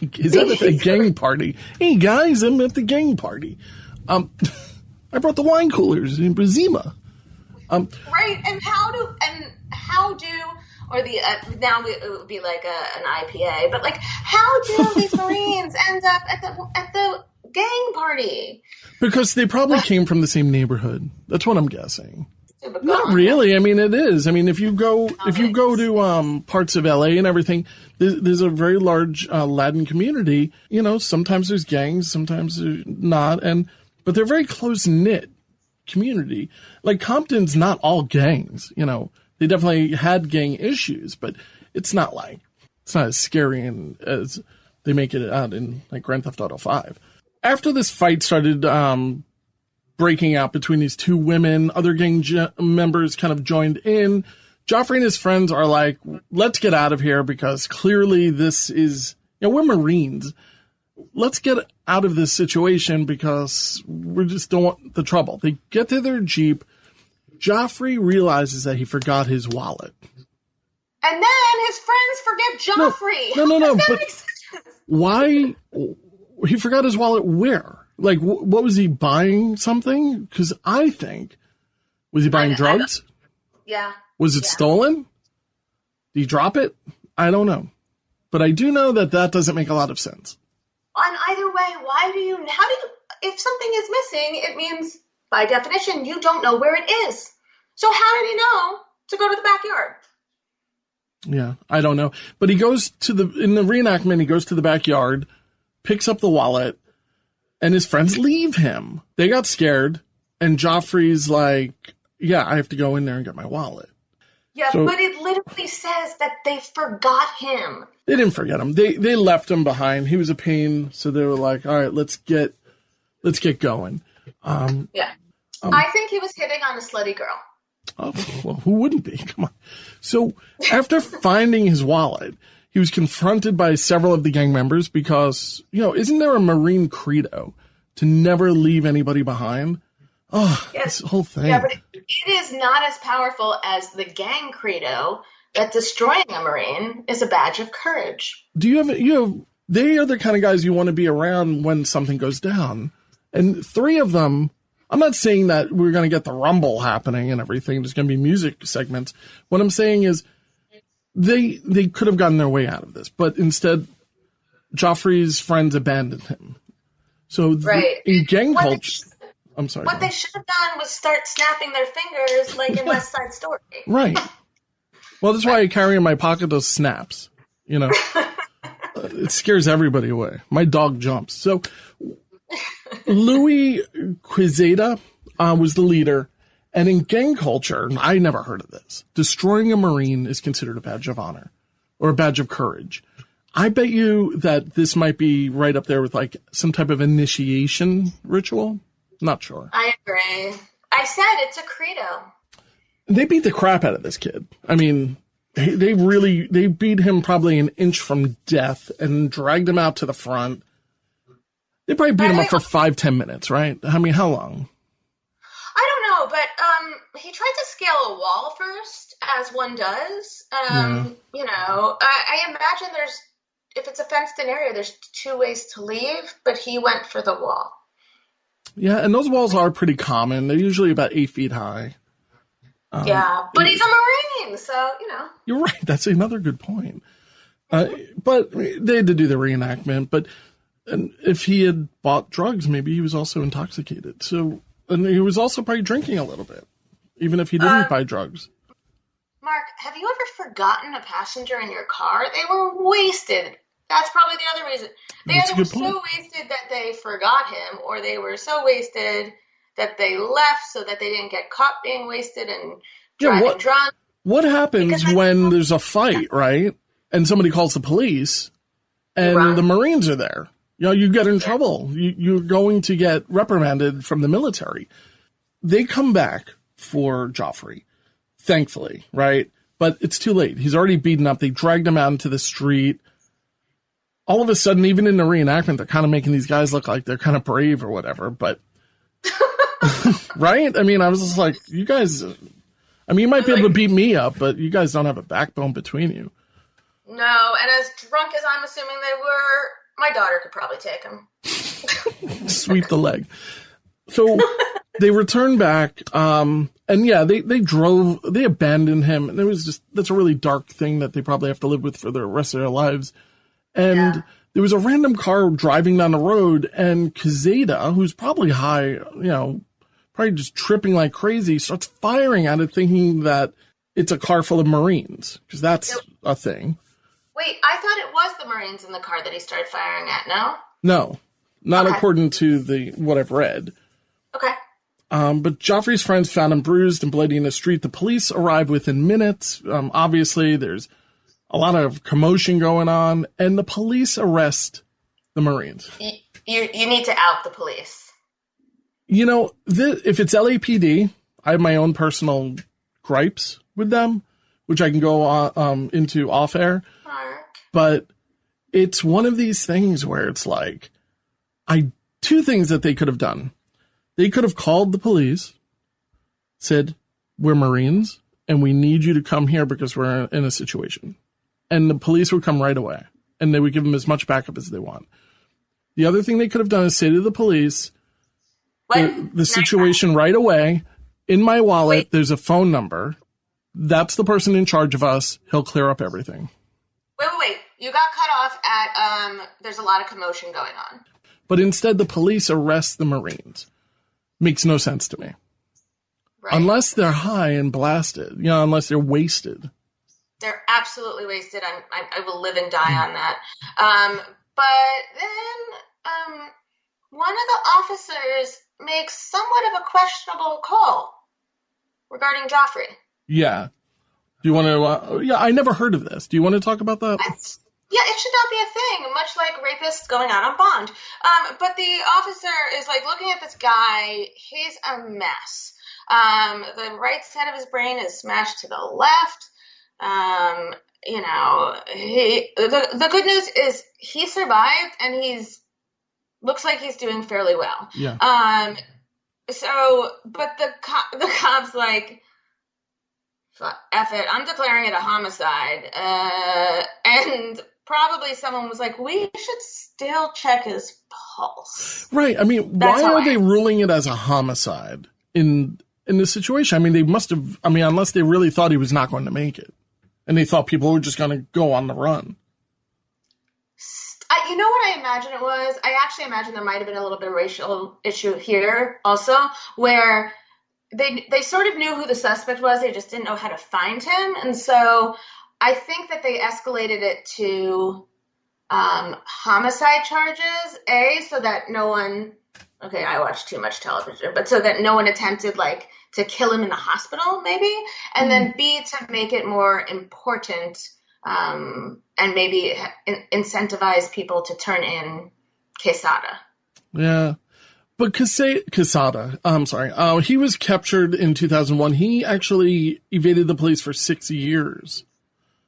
Is that a gang party? Hey, guys, I'm at the gang party. I brought the wine coolers in Brazima. Right, and how do now it would be like an IPA, but like how do these Marines end up at the gang party? Because they probably came from the same neighborhood. That's what I'm guessing. Not really. I mean, it is. I mean, if you go to parts of LA and everything, there's a very large Latin community. You know, sometimes there's gangs, sometimes there's not, but they're very close knit community. Like Compton's not all gangs, you know. They definitely had gang issues, but it's not as scary as they make it out in like Grand Theft Auto 5. After this fight started breaking out between these two women, other gang members kind of joined in. Joffre and his friends are like, let's get out of here because clearly this is, you know, we're Marines. Let's get out of this situation because we just don't want the trouble. They get to their Jeep. Joffre realizes that he forgot his wallet. And then his friends forget Joffre. No. But why? He forgot his wallet where? Like, what was he buying something? Because I think, was he buying drugs? Yeah. Was it stolen? Did he drop it? I don't know. But I do know that doesn't make a lot of sense. On either way, if something is missing, it means, by definition, you don't know where it is. So how did he know to go to the backyard? Yeah, I don't know. But he goes in the reenactment, he goes to the backyard, picks up the wallet, and his friends leave him. They got scared, and Joffrey's like, yeah, I have to go in there and get my wallet. Yeah, but it literally says that they forgot him. They didn't forget him. They left him behind. He was a pain, so they were like, all right, let's get going. I think he was hitting on a slutty girl. Oh, well, who wouldn't be? Come on. So after finding his wallet, he was confronted by several of the gang members because, you know, isn't there a Marine credo to never leave anybody behind? Oh, yes. This whole thing. Yeah, but it is not as powerful as the gang credo that destroying a Marine is a badge of courage. They are the kind of guys you want to be around when something goes down. And three of them, I'm not saying that we're going to get the rumble happening and everything. There's going to be music segments. What I'm saying is they could have gotten their way out of this, but instead Joffrey's friends abandoned him. So in gang culture, I'm sorry. What they should have done was start snapping their fingers like in West Side Story. Right. Well, that's why I carry in my pocket those snaps. You know, it scares everybody away. My dog jumps. So Louis Quezada was the leader. And in gang culture, I never heard of this, destroying a Marine is considered a badge of honor or a badge of courage. I bet you that this might be right up there with like some type of initiation ritual. Not sure. I agree. I said it's a credo. They beat the crap out of this kid. I mean, they beat him probably an inch from death and dragged him out to the front. They probably beat him up for 5-10 minutes, right? I mean, how long? I don't know, but he tried to scale a wall first, as one does. You know, I imagine if it's a fenced-in area, there's 2 ways to leave, but he went for the wall. Yeah, and those walls are pretty common. They're usually about 8 feet high. Yeah, but he's a Marine, so, you know. You're right. That's another good point. But they had to do the reenactment. But if he had bought drugs, maybe he was also intoxicated. So, and he was also probably drinking a little bit, even if he didn't buy drugs. Mark, have you ever forgotten a passenger in your car? They were wasted. That's probably the other reason. They either were so wasted that they forgot him, or they were so wasted that they left so that they didn't get caught being wasted and driving drunk. What happens when there's a fight, right? And somebody calls the police and the Marines are there? You know, you get in trouble. You're going to get reprimanded from the military. They come back for Joffre, thankfully, right? But it's too late. He's already beaten up. They dragged him out into the street. All of a sudden, even in the reenactment, they're kind of making these guys look like they're kind of brave or whatever. But, right? I mean, I was just like, you guys, I mean, you might be able to beat me up, but you guys don't have a backbone between you. No, and as drunk as I'm assuming they were, my daughter could probably take him. Sweep the leg. So they return back, and yeah, they abandoned him, and that's a really dark thing that they probably have to live with for the rest of their lives. And there was a random car driving down the road, and Kazeda, who's probably high, you know, probably just tripping like crazy, starts firing at it, thinking that it's a car full of Marines, because that's a thing. Wait, I thought it was the Marines in the car that he started firing at, no? No, not according to what I've read. Okay. But Joffrey's friends found him bruised and bloody in the street. The police arrived within minutes. Obviously, there's a lot of commotion going on, and the police arrest the Marines. You need to out the police. You know, if it's LAPD, I have my own personal gripes with them, which I can go into off air. But it's one of these things where it's like, two things that they could have done. They could have called the police, said, we're Marines, and we need you to come here because we're in a situation. And the police would come right away, and they would give them as much backup as they want. The other thing they could have done is say to the police, the situation right away, in my wallet, there's a phone number. That's the person in charge of us. He'll clear up everything. Wait. You got cut off at, there's a lot of commotion going on. But instead, the police arrest the Marines. Makes no sense to me. Right. Unless they're high and blasted. You know, unless they're wasted. They're absolutely wasted. I will live and die on that. But then one of the officers makes somewhat of a questionable call regarding Joffre. Yeah. Do you want to? I never heard of this. Do you want to talk about that? Yeah, it should not be a thing, much like rapists going out on bond. But the officer is like looking at this guy. He's a mess. The right side of his brain is smashed to the left. You know, the good news is he survived, and looks like he's doing fairly well. Yeah. But the cop's like, F it, I'm declaring it a homicide. And probably someone was like, we should still check his pulse. Right. I mean, why are they ruling it as a homicide in this situation? I mean, they must have, unless they really thought he was not going to make it. And they thought people were just going to go on the run. You know what I imagine it was? I actually imagine there might have been a little bit of racial issue here also, where they sort of knew who the suspect was. They just didn't know how to find him. And so I think that they escalated it to homicide charges, so that no one, I watch too much television, but so that no one attempted to kill him in the hospital maybe. And then B, to make it more important and maybe incentivize people to turn in Quesada. Yeah. But Quesada, I'm sorry, he was captured in 2001. He actually evaded the police for 6 years.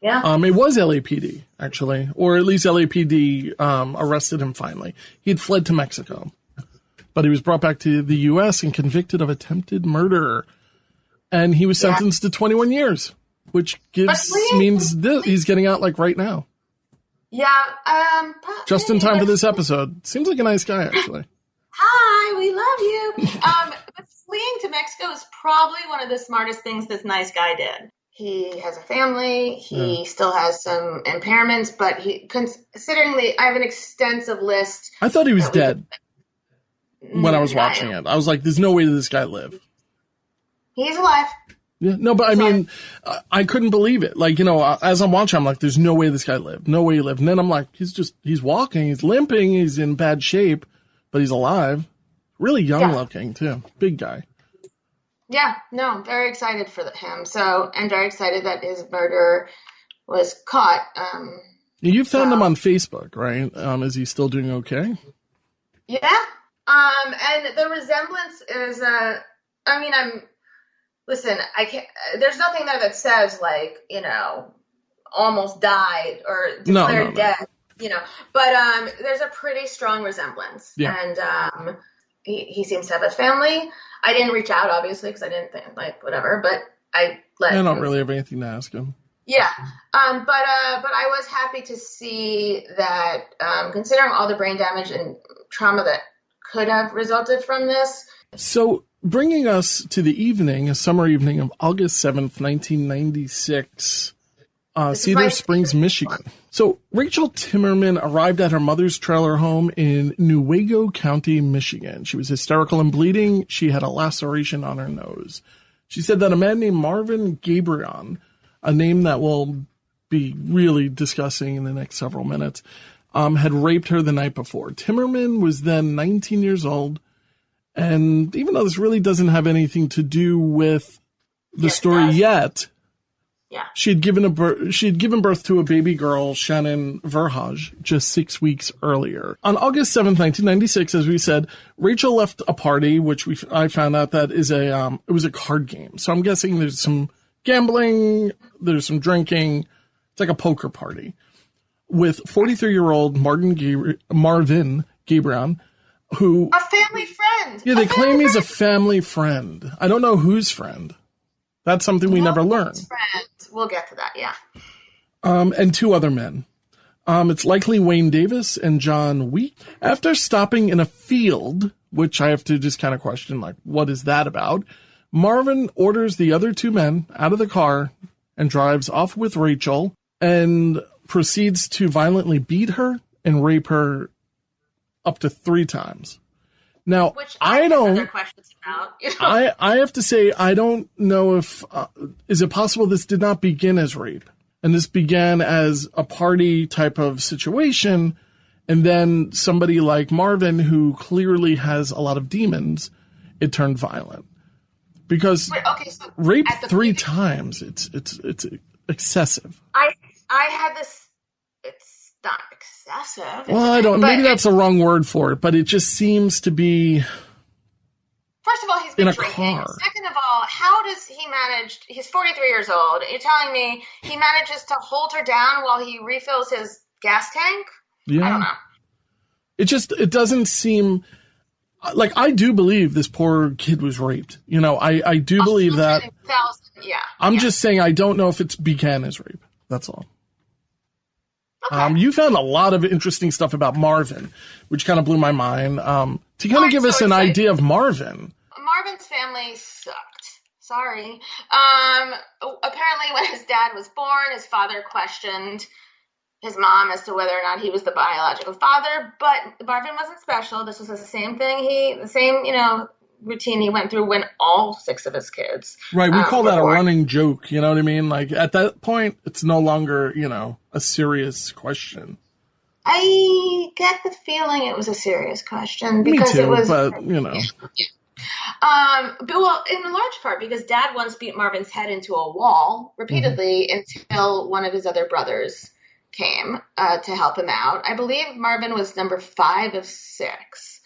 Yeah. It was LAPD, actually, or at least LAPD arrested him finally. He had fled to Mexico, but he was brought back to the U.S. and convicted of attempted murder. And he was sentenced to 21 years, which means he's getting out like right now. Yeah. Just in time for this episode. Seems like a nice guy, actually. Hi, we love you. But fleeing to Mexico is probably one of the smartest things this nice guy did. He has a family. He still has some impairments, but I have an extensive list. I thought he was dead when I was watching it. I was like, there's no way this guy live. He's alive. Yeah, no, but I mean, I couldn't believe it. Like, as I'm watching, I'm like, there's no way this guy lived. No way he lived. And then I'm like, he's walking, he's limping, he's in bad shape, but he's alive. Really young looking, too. Big guy. Yeah, no, very excited for him. And very excited that his murder was caught. You found him on Facebook, right? Is he still doing okay? Yeah. And the resemblance is, listen, there's nothing there that says like, almost died or declared dead, but, there's a pretty strong resemblance. Yeah. And, he seems to have a family. I didn't reach out, obviously, because I didn't think, whatever, but I don't really have anything to ask him. Yeah. But I was happy to see that, considering all the brain damage and trauma that could have resulted from this. So bringing us to the evening, a summer evening of August 7th, 1996, Cedar Springs, Michigan. So Rachel Timmerman arrived at her mother's trailer home in Newaygo County, Michigan. She was hysterical and bleeding. She had a laceration on her nose. She said that a man named Marvin Gabrion, a name that we'll be really discussing in the next several minutes, had raped her the night before. Timmerman was then 19 years old. And even though this really doesn't have anything to do with the story yet, she had given birth to a baby girl, Shannon Verhage, just 6 weeks earlier. On August 7th, 1996, as we said, Rachel left a party, which I found out that is it was a card game. So I'm guessing there's some gambling, there's some drinking. It's like a poker party with 43-year-old Marvin Gabrion, who a family friend. Yeah, they claim he's a family friend. I don't know whose friend. That's something we never learn. Friend. We'll get to that, yeah. And two other men. It's likely Wayne Davis and John Week. After stopping in a field, which I have to just kind of question, like, what is that about? Marvin orders the other two men out of the car and drives off with Rachel and proceeds to violently beat her and rape her up to 3 times. Now, which I don't. Other questions about. I have to say, I don't know if is it possible this did not begin as rape, and this began as a party type of situation, and then somebody like Marvin, who clearly has a lot of demons, it turned violent. Because so rape 3 times, it's excessive. I had this. It's not excessive. Well, maybe that's the wrong word for it, but it just seems to be. First of all, he's been in a drinking. car. Second of all, how does he manage? He's 43 years old. You're telling me he manages to hold her down while he refills his gas tank? Yeah. I don't know. It doesn't seem like I do believe this poor kid was raped. I do believe that. Yeah. I'm just saying I don't know if it began as rape. That's all. Okay. You found a lot of interesting stuff about Marvin, which kind of blew my mind. To kind of give us an idea of Marvin. Marvin's family sucked. Sorry. Apparently when his dad was born, his father questioned his mom as to whether or not he was the biological father, but Marvin wasn't special. This was the same thing. The same routine he went through when all 6 of his kids. Right. We call that a running joke. You know what I mean? Like at that point, it's no longer, a serious question. I get the feeling it was a serious question because Me too, it was. But But well, in large part because Dad once beat Marvin's head into a wall repeatedly until one of his other brothers came to help him out. I believe Marvin was number 5 of 6.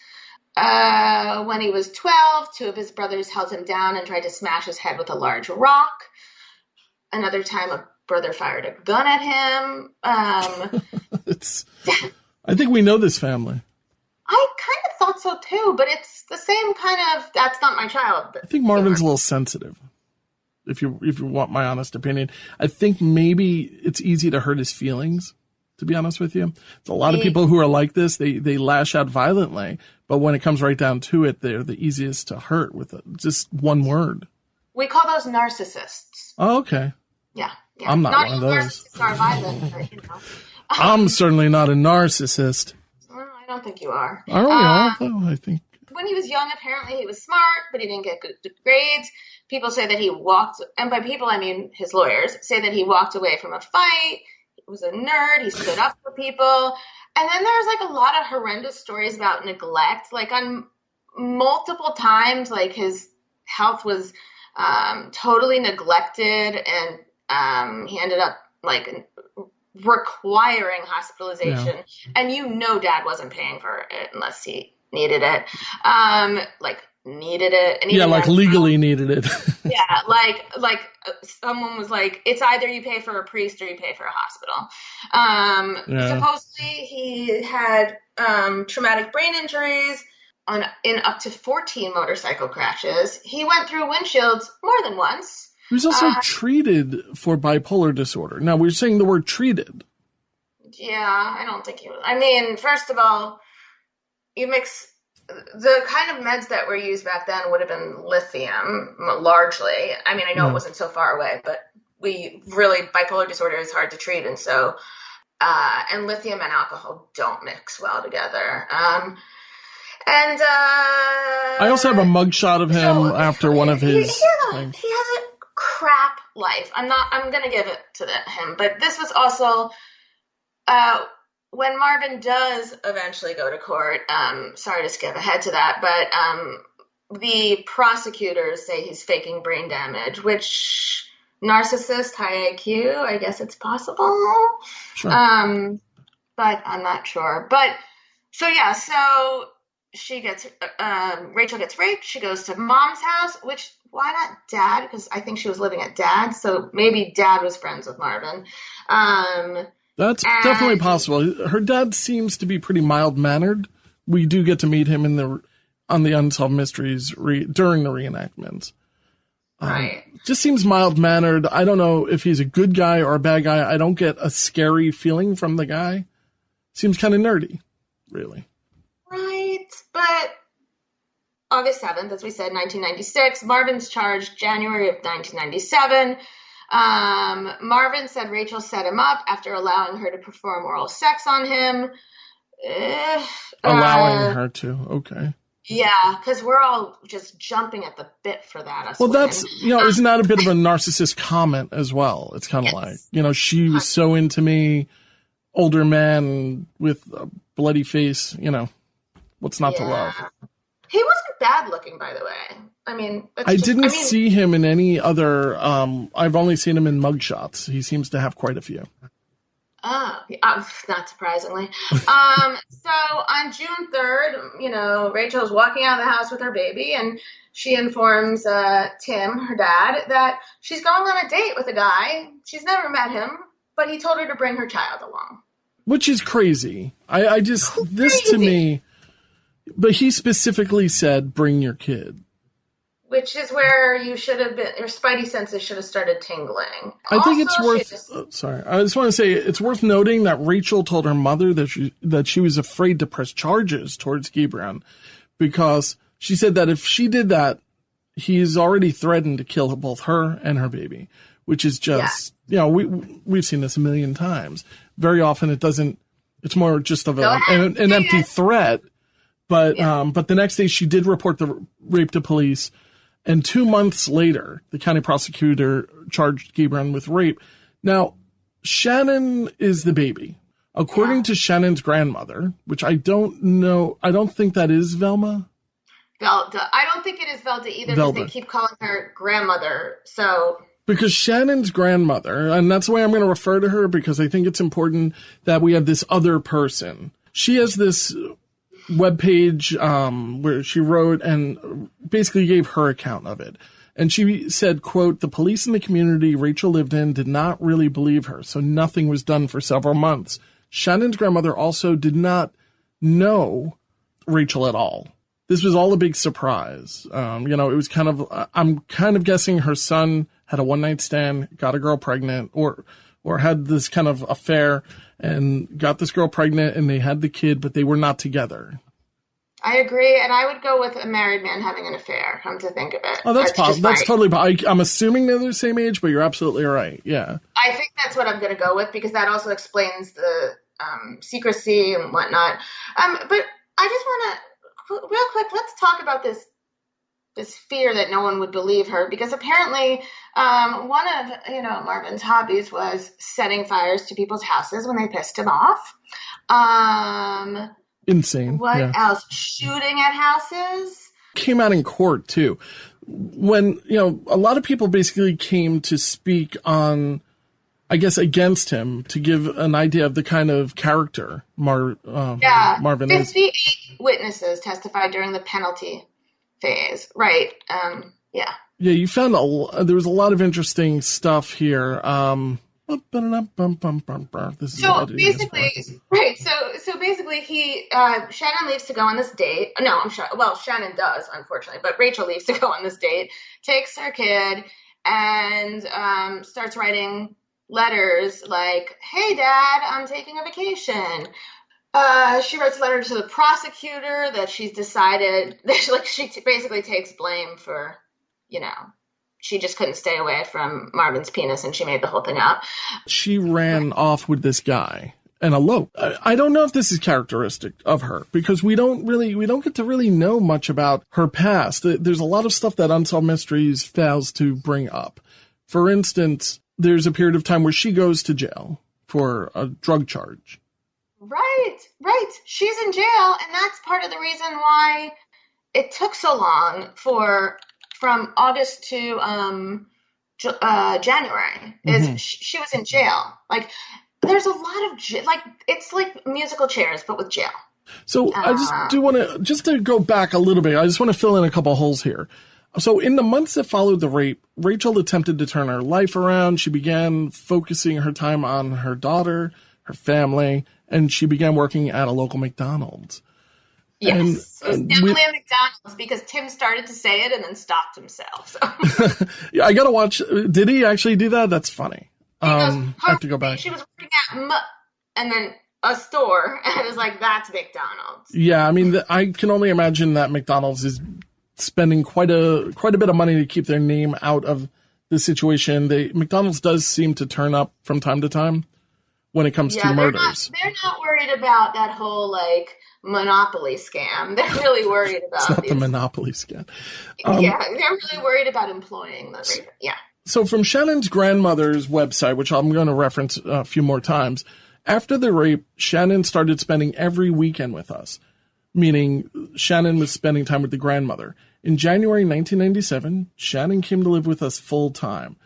When he was 12, 2 of his brothers held him down and tried to smash his head with a large rock. Another time, a brother fired a gun at him. I think we know this family. I kind of thought so too, but it's the same kind of, that's not my child. I think Marvin's a little sensitive, if you want my honest opinion. I think maybe it's easy to hurt his feelings, to be honest with you. There's a lot of people who are like this. They lash out violently, but when it comes right down to it, they're the easiest to hurt with just one word. We call those narcissists. Oh, okay. Yeah. I'm not one of those. Narcissists are violent, but, you know. I'm certainly not a narcissist. I don't think you are. Are we all, though? I think. When he was young, apparently he was smart, but he didn't get good grades. People say that he walked, and by people I mean his lawyers, say that he walked away from a fight. He was a nerd. He stood up for people. And then there's like a lot of horrendous stories about neglect. Like on multiple times, like his health was totally neglected, and he ended up like requiring hospitalization. Yeah. And you know Dad wasn't paying for it unless he needed it. Needed it. And like legally needed it. Yeah, like someone was like, it's either you pay for a priest or you pay for a hospital. Supposedly he had traumatic brain injuries in up to 14 motorcycle crashes. He went through windshields more than once. He was also treated for bipolar disorder. Now, we're saying the word treated. Yeah, I don't think he was. I mean, first of all, you mix the kind of meds that were used back then would have been lithium, largely. I mean, I know it wasn't so far away, but bipolar disorder is hard to treat. And so, and lithium and alcohol don't mix well together. I also have a mugshot of him after one of his things. He has a crap life. I'm going to give it to him. But this was also, when Marvin does eventually go to court, sorry to skip ahead to that, but the prosecutors say he's faking brain damage, which narcissist, high IQ, I guess it's possible. Sure. But I'm not sure. But so she gets, Rachel gets raped. She goes to Mom's house, which, why not Dad? Because I think she was living at Dad's. So maybe Dad was friends with Marvin. That's definitely possible. Her dad seems to be pretty mild-mannered. We do get to meet him on the Unsolved Mysteries during the reenactments. Right. Just seems mild-mannered. I don't know if he's a good guy or a bad guy. I don't get a scary feeling from the guy. Seems kind of nerdy, really. Right, but August 7th, as we said, 1996. Marvin's charged January of 1997. Marvin said Rachel set him up after allowing her to perform oral sex on him. Allowing her to, okay. Yeah, because we're all just jumping at the bit for that. Well, that's, isn't that a bit of a narcissist comment as well? It's kind of like, she was so into me, older man with a bloody face, what's not to love? He wasn't bad looking, by the way. I mean, I didn't see him in any other, I've only seen him in mugshots. He seems to have quite a few. Not surprisingly. So on June 3rd, Rachel's walking out of the house with her baby, and she informs Tim, her dad, that she's going on a date with a guy. She's never met him, but he told her to bring her child along. Which is crazy. This to me, but he specifically said, bring your kid. Which is where you should have been, your spidey senses should have started tingling. I think it's worth, I just want to say it's worth noting that Rachel told her mother that she was afraid to press charges towards Gibran because she said that if she did that, he's already threatened to kill both her and her baby, which is just, we've seen this a million times. Very often it's more just of an empty threat. But the next day she did report the rape to police. And 2 months later, the county prosecutor charged Gibran with rape. Now, Shannon is the baby. According to Shannon's grandmother, which I don't know, I don't think that is Velma. Velda. I don't think it is Velda either because they keep calling her grandmother. So because Shannon's grandmother, and that's the way I'm going to refer to her because I think it's important that we have this other person. She has this webpage where she wrote and basically gave her account of it. And she said, quote, "The police in the community Rachel lived in did not really believe her, so nothing was done for several months. Shannon's grandmother also did not know Rachel at all. This was all a big surprise. It was kind of, I'm kind of guessing her son had a one-night stand, got a girl pregnant, or had this kind of affair and got this girl pregnant and they had the kid, but they were not together." I agree, and I would go with a married man having an affair, come to think of it. Oh, that's possible. That's totally possible. I'm assuming they're the same age, but you're absolutely right. Yeah. I think that's what I'm going to go with because that also explains the secrecy and whatnot. But I just want to, real quick, let's talk about this fear that no one would believe her, because apparently one of Marvin's hobbies was setting fires to people's houses when they pissed him off. Insane. What else? Shooting at houses. Came out in court too, when a lot of people basically came to speak on, I guess, against him to give an idea of the kind of character Marvin is. 58 witnesses testified during the penalty phase. Right. Yeah, you found there was a lot of interesting stuff here. This is so basically, right. So basically Shannon leaves to go on this date. No, Shannon does, unfortunately, but Rachel leaves to go on this date, takes her kid and starts writing letters like, "Hey Dad, I'm taking a vacation." She writes a letter to the prosecutor that she's decided that she basically takes blame for, she just couldn't stay away from Marvin's penis and she made the whole thing up. She ran off with this guy and eloped. I don't know if this is characteristic of her because we don't get to really know much about her past. There's a lot of stuff that Unsolved Mysteries fails to bring up. For instance, there's a period of time where she goes to jail for a drug charge. Right. She's in jail, and that's part of the reason why it took so long from August to January. Is she was in jail. There's a lot of it's like musical chairs, but with jail. So I just do want to go back a little bit. I just want to fill in a couple of holes here. So in the months that followed the rape, Rachel attempted to turn her life around. She began focusing her time on her daughter, her family, and she began working at a local McDonald's. Yes, it was definitely a McDonald's because Tim started to say it and then stopped himself. So. Yeah, I gotta watch. Did he actually do that? That's funny. I have to go back. She was working at and then a store, and it was like, that's McDonald's. Yeah, I mean, I can only imagine that McDonald's is spending quite a bit of money to keep their name out of the situation. McDonald's does seem to turn up from time to time when it comes to murders. They're not worried about that whole monopoly scam. They're really worried about it's not the monopoly scam. They're really worried about employing them. Yeah. So from Shannon's grandmother's website, which I'm going to reference a few more times, after the rape, Shannon started spending every weekend with us, meaning Shannon was spending time with the grandmother. In January 1997, Shannon came to live with us full time.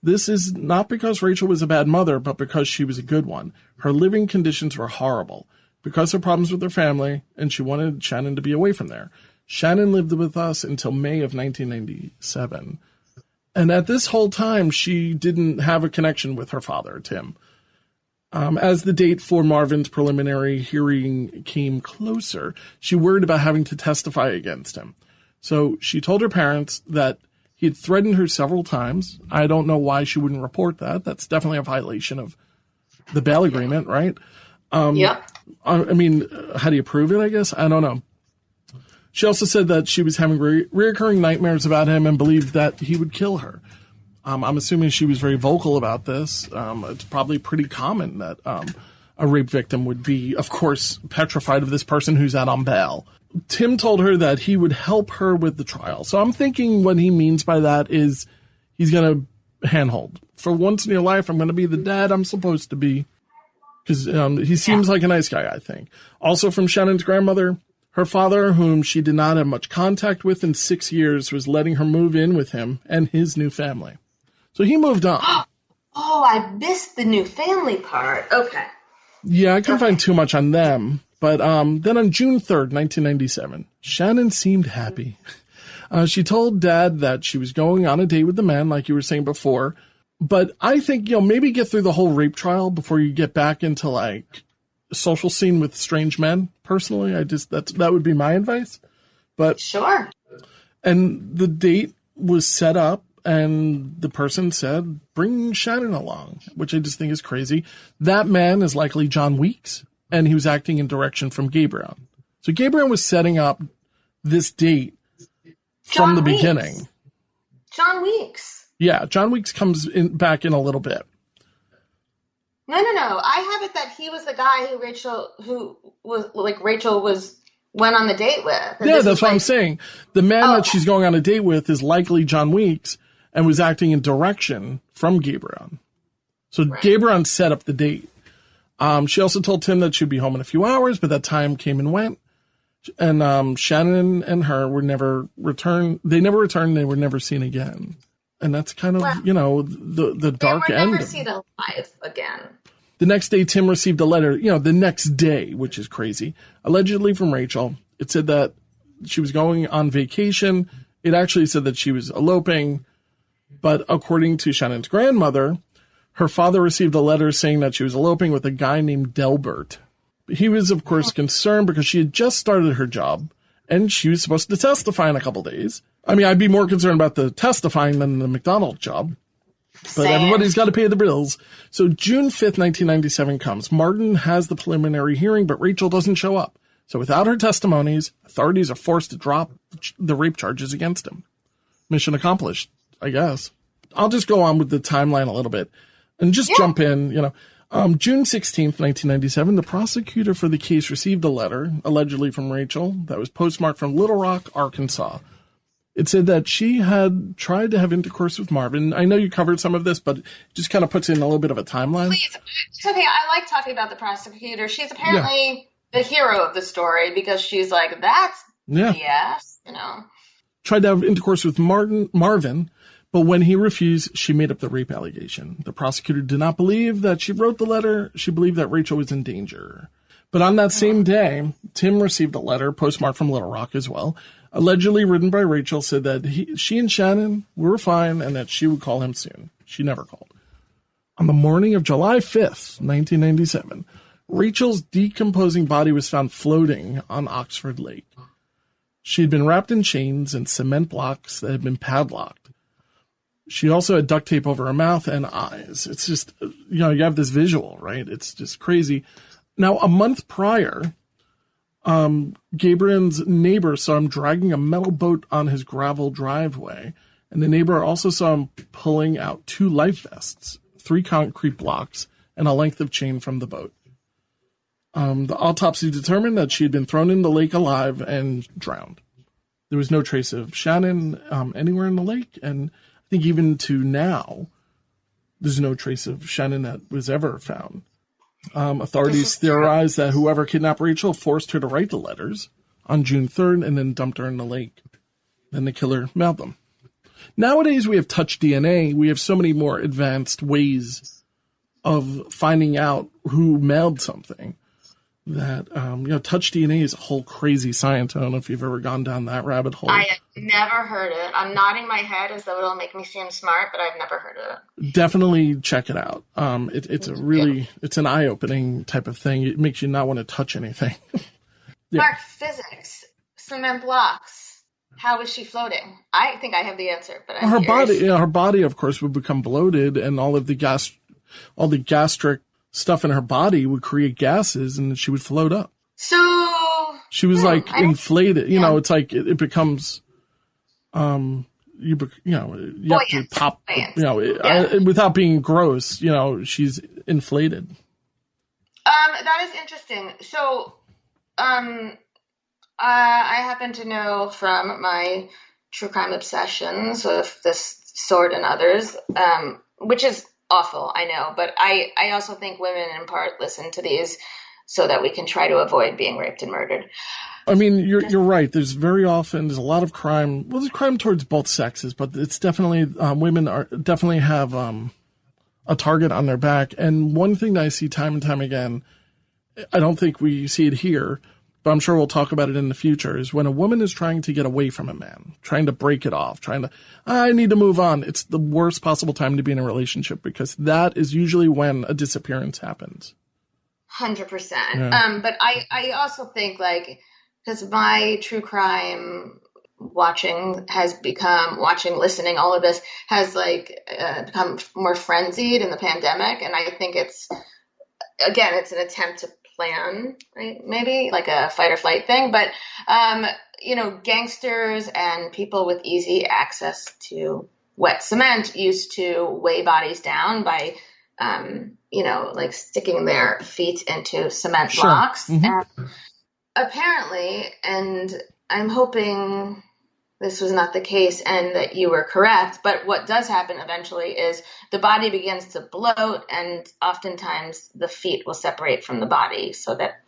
This is not because Rachel was a bad mother, but because she was a good one. Her living conditions were horrible because of problems with her family, and she wanted Shannon to be away from there. Shannon lived with us until May of 1997. And at this whole time, she didn't have a connection with her father, Tim. As the date for Marvin's preliminary hearing came closer, she worried about having to testify against him. So she told her parents that he had threatened her several times. I don't know why she wouldn't report that. That's definitely a violation of the bail agreement, right? Yep. I mean, how do you prove it, I guess? I don't know. She also said that she was having reoccurring nightmares about him and believed that he would kill her. I'm assuming she was very vocal about this. It's probably pretty common that a rape victim would be, of course, petrified of this person who's out on bail. Tim told her that he would help her with the trial. So I'm thinking what he means by that is he's going to handhold. For once in your life, I'm going to be the dad I'm supposed to be. Because he seems like a nice guy, I think. Also from Shannon's grandmother, Her father, whom she did not have much contact with in 6 years, was letting her move in with him and his new family. So he moved on. Oh, I missed the new family part. Okay. Yeah, I couldn't find too much on them. But then on June 3rd, 1997, Shannon seemed happy. She told Dad that she was going on a date with the man, like you were saying before. But I think, maybe get through the whole rape trial before you get back into, like, a social scene with strange men. Personally, that would be my advice. But sure. And the date was set up, and the person said, bring Shannon along, which I just think is crazy. That man is likely John Weeks, and he was acting in direction from Gabriel. So Gabriel was setting up this date from the beginning. John Weeks. Yeah, John Weeks comes back in a little bit. No. I have it that he was the guy who Rachel went on the date with. Yeah, that's what I'm saying. The man that she's going on a date with is likely John Weeks and was acting in direction from Gabriel. So right. Gabriel set up the date. She also told Tim that she'd be home in a few hours, but that time came and went. And Shannon and her were never returned. They never returned. They were never seen again. And that's kind of, the dark end. They were never seen alive again. The next day, Tim received a letter, the next day, which is crazy, allegedly from Rachel. It said that she was going on vacation. It actually said that she was eloping. But according to Shannon's grandmother, her father received a letter saying that she was eloping with a guy named Delbert. He was, of course, concerned because she had just started her job and she was supposed to testify in a couple days. I mean, I'd be more concerned about the testifying than the McDonald's job. But everybody's got to pay the bills. So June 5th, 1997 comes. Martin has the preliminary hearing, but Rachel doesn't show up. So without her testimonies, authorities are forced to drop the rape charges against him. Mission accomplished, I guess. I'll just go on with the timeline a little bit and just jump in, June 16th, 1997, the prosecutor for the case received a letter, allegedly from Rachel, that was postmarked from Little Rock, Arkansas. It said that she had tried to have intercourse with Marvin. I know you covered some of this, but it just kind of puts in a little bit of a timeline. Please. It's okay. I like talking about the prosecutor. She's apparently the hero of the story because she's like, that's BS, Tried to have intercourse with Marvin, but when he refused, she made up the rape allegation. The prosecutor did not believe that she wrote the letter. She believed that Rachel was in danger. But on that same day, Tim received a letter postmarked from Little Rock as well, allegedly written by Rachel, said that she and Shannon were fine and that she would call him soon. She never called. On the morning of July 5th, 1997, Rachel's decomposing body was found floating on Oxford Lake. She had been wrapped in chains and cement blocks that had been padlocked. She also had duct tape over her mouth and eyes. It's just, you have this visual, right? It's just crazy. Now, a month prior, Gabriel's neighbor saw him dragging a metal boat on his gravel driveway. And the neighbor also saw him pulling out 2 life vests, 3 concrete blocks, and a length of chain from the boat. The autopsy determined that she had been thrown in the lake alive and drowned. There was no trace of Shannon anywhere in the lake. And I think even to now, there's no trace of Shannon that was ever found. Authorities theorized that whoever kidnapped Rachel forced her to write the letters on June 3rd and then dumped her in the lake. Then the killer mailed them. Nowadays, we have touch DNA. We have so many more advanced ways of finding out who mailed something that, touch DNA is a whole crazy science. I don't know if you've ever gone down that rabbit hole. I have never heard it. I'm nodding my head as though it'll make me seem smart, but I've never heard of it. Definitely check it out. It's an eye-opening type of thing. It makes you not want to touch anything. Mark, physics, cement blocks. How is she floating? I think I have the answer, but her body, of course, would become bloated, and all the gastric stuff in her body would create gases, and she would float up. So she was inflated. It's like it becomes, you have to pop. Without being gross, she's inflated. That is interesting. So, I happen to know from my true crime obsessions of this sort and others, which is awful, I know, but I also think women in part listen to these so that we can try to avoid being raped and murdered. I mean, you're right. There's a lot of crime. Well, there's crime towards both sexes, but it's definitely, women definitely have a target on their back. And one thing that I see time and time again, I don't think we see it here, but I'm sure we'll talk about it in the future, is when a woman is trying to get away from a man, trying to break it off, I need to move on. It's the worst possible time to be in a relationship, because that is usually when a disappearance happens. 100%. Yeah. But I also think, like, because my true crime listening, all of this has become more frenzied in the pandemic. And I think it's an attempt to plan, right? Maybe like a fight or flight thing. But, gangsters and people with easy access to wet cement used to weigh bodies down by, sticking their feet into cement blocks. Mm-hmm. And apparently, and I'm hoping this was not the case and that you were correct, but what does happen eventually is the body begins to bloat, and oftentimes the feet will separate from the body so that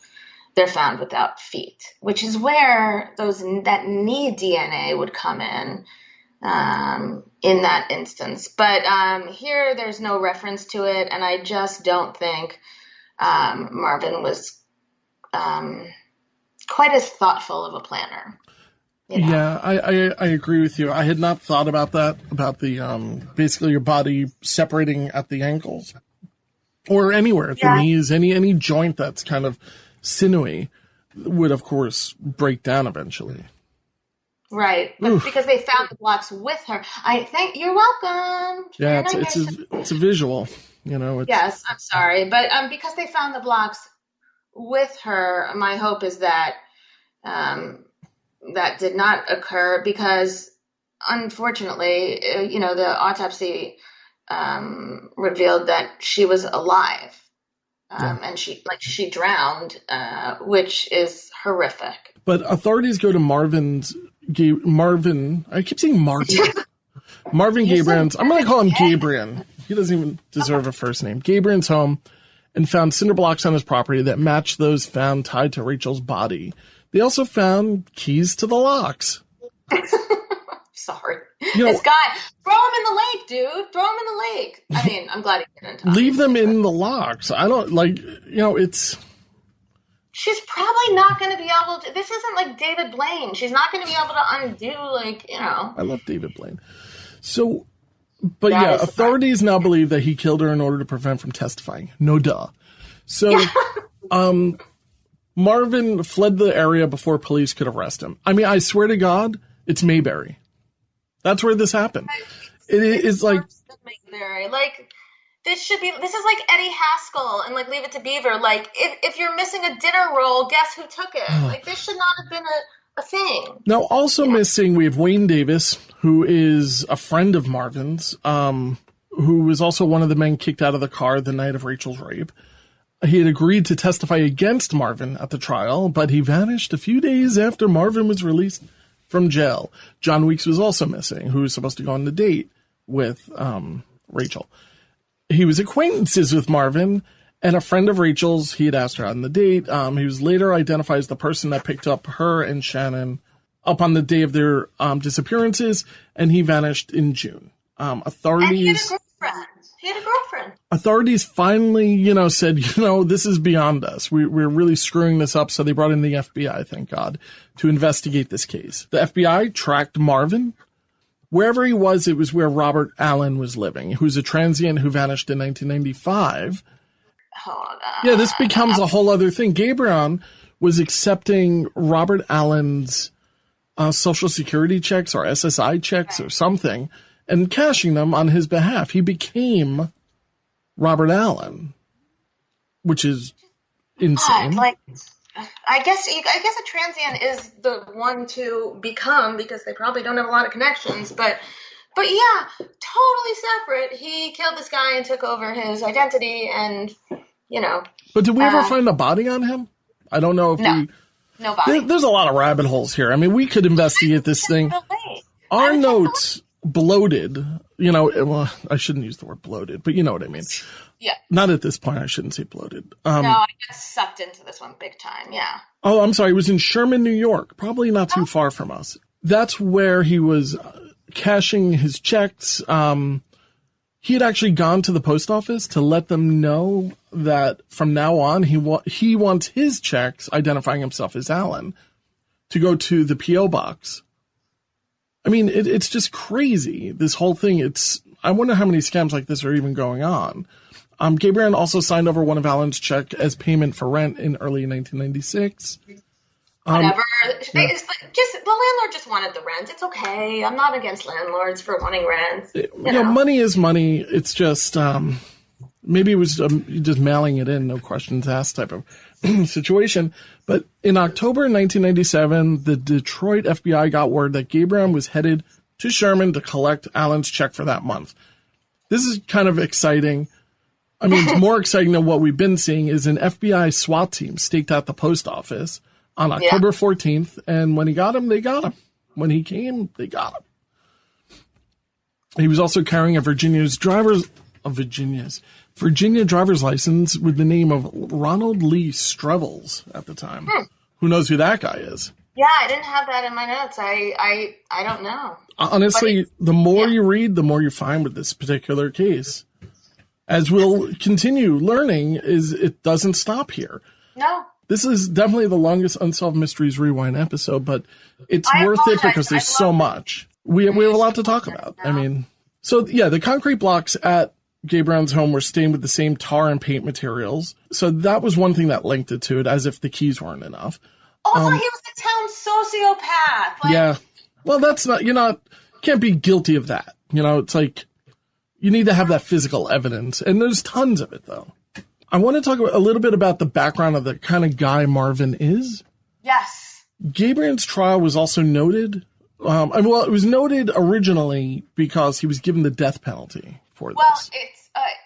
they're found without feet, which is where that knee DNA would come in that instance. But here there's no reference to it, and I just don't think Marvin was quite as thoughtful of a planner. Yeah, I agree with you. I had not thought about that, about the basically your body separating at the ankles or anywhere at the knees. Any joint that's kind of sinewy would, of course, break down eventually. Right, but because they found the blocks with her. I think you're welcome. Yeah, it's a visual. Yes, I'm sorry, but because they found the blocks with her, my hope is that that did not occur, because unfortunately, the autopsy revealed that she was alive, and she drowned, which is horrific. But authorities go to Marvin. I keep saying Martin. Marvin Gabriel's. I'm going to call him Gabriel. He doesn't even deserve a first name. Gabriel's home, and found cinder blocks on his property that matched those found tied to Rachel's body. They also found keys to the locks. Sorry. This guy, throw him in the lake, dude. Throw him in the lake. I mean, I'm glad he didn't. Leave them in the locks. I don't it's... She's probably not going to be able to... This isn't like David Blaine. She's not going to be able to undo, I love David Blaine. So... But yeah, authorities now believe that he killed her in order to prevent from testifying. No duh. So, Marvin fled the area before police could arrest him. I mean, I swear to God, it's Mayberry. That's where this happened. It's like Mayberry. This is like Eddie Haskell and Leave It to Beaver. If you're missing a dinner roll, guess who took it? This should not have been a thing. Now, also missing, we have Wayne Davis, who is a friend of Marvin's, who was also one of the men kicked out of the car the night of Rachel's rape. He had agreed to testify against Marvin at the trial, but he vanished a few days after Marvin was released from jail. John Weeks was also missing, who was supposed to go on the date with Rachel. He was acquaintances with Marvin, and a friend of Rachel's, he had asked her on the date. He was later identified as the person that picked up her and Shannon up on the day of their disappearances, and he vanished in June. Authorities... And he had a girlfriend. Authorities finally, said, this is beyond us. We're really screwing this up, so they brought in the FBI, thank God, to investigate this case. The FBI tracked Marvin. Wherever he was, it was where Robert Allen was living, who's a transient who vanished in 1995. Hold on. Yeah, this becomes a whole other thing. Gabriel was accepting Robert Allen's Social Security checks or SSI checks or something and cashing them on his behalf. He became Robert Allen, which is insane. I guess a transient is the one to become, because they probably don't have a lot of connections. But yeah, totally separate. He killed this guy and took over his identity, and But did we ever find a body on him? I don't know if no body. There's a lot of rabbit holes here. I mean, we could investigate this thing. Our notes bloated, well, I shouldn't use the word bloated, but you know what I mean. Yeah. Not at this point. I shouldn't say bloated. No, I got sucked into this one big time. Yeah. Oh, I'm sorry. It was in Sherman, New York, probably not too far from us. That's where he was cashing his checks. He had actually gone to the post office to let them know that from now on, he wants his checks, identifying himself as Alan, to go to the P.O. box. I mean, it's just crazy, this whole thing. I wonder how many scams like this are even going on. Gabriel also signed over one of Alan's check as payment for rent in early 1996. Whatever. Yeah. The landlord just wanted the rent. It's okay. I'm not against landlords for wanting rent. Yeah, money is money. It's just maybe it was just mailing it in, no questions asked type of situation. But in October 1997, the Detroit FBI got word that Gabriel was headed to Sherman to collect Alan's check for that month. This is kind of exciting. I mean, it's more exciting than what we've been seeing is an FBI SWAT team staked out the post office on October 14th, and when he got him, they got him. When he came, they got him. He was also carrying a Virginia driver's license with the name of Ronald Lee Strevels at the time. Who knows who that guy is? Yeah, I didn't have that in my notes. I don't know. Honestly, the more you read, the more you find with this particular case. As we'll continue learning, it doesn't stop here. No. This is definitely the longest Unsolved Mysteries Rewind episode, but it's worth it because there's so much. We have a lot to talk about. I mean, the concrete blocks at Gabriel's home were stained with the same tar and paint materials. So that was one thing that linked it to it, as if the keys weren't enough. Also, he was a town sociopath. Yeah. Well, that's not, can't be guilty of that. It's like, you need to have that physical evidence. And there's tons of it, though. I want to talk a little bit about the background of the kind of guy Marvin is. Yes. Gabriel's trial was also noted. It was noted originally because he was given the death penalty for this. Well,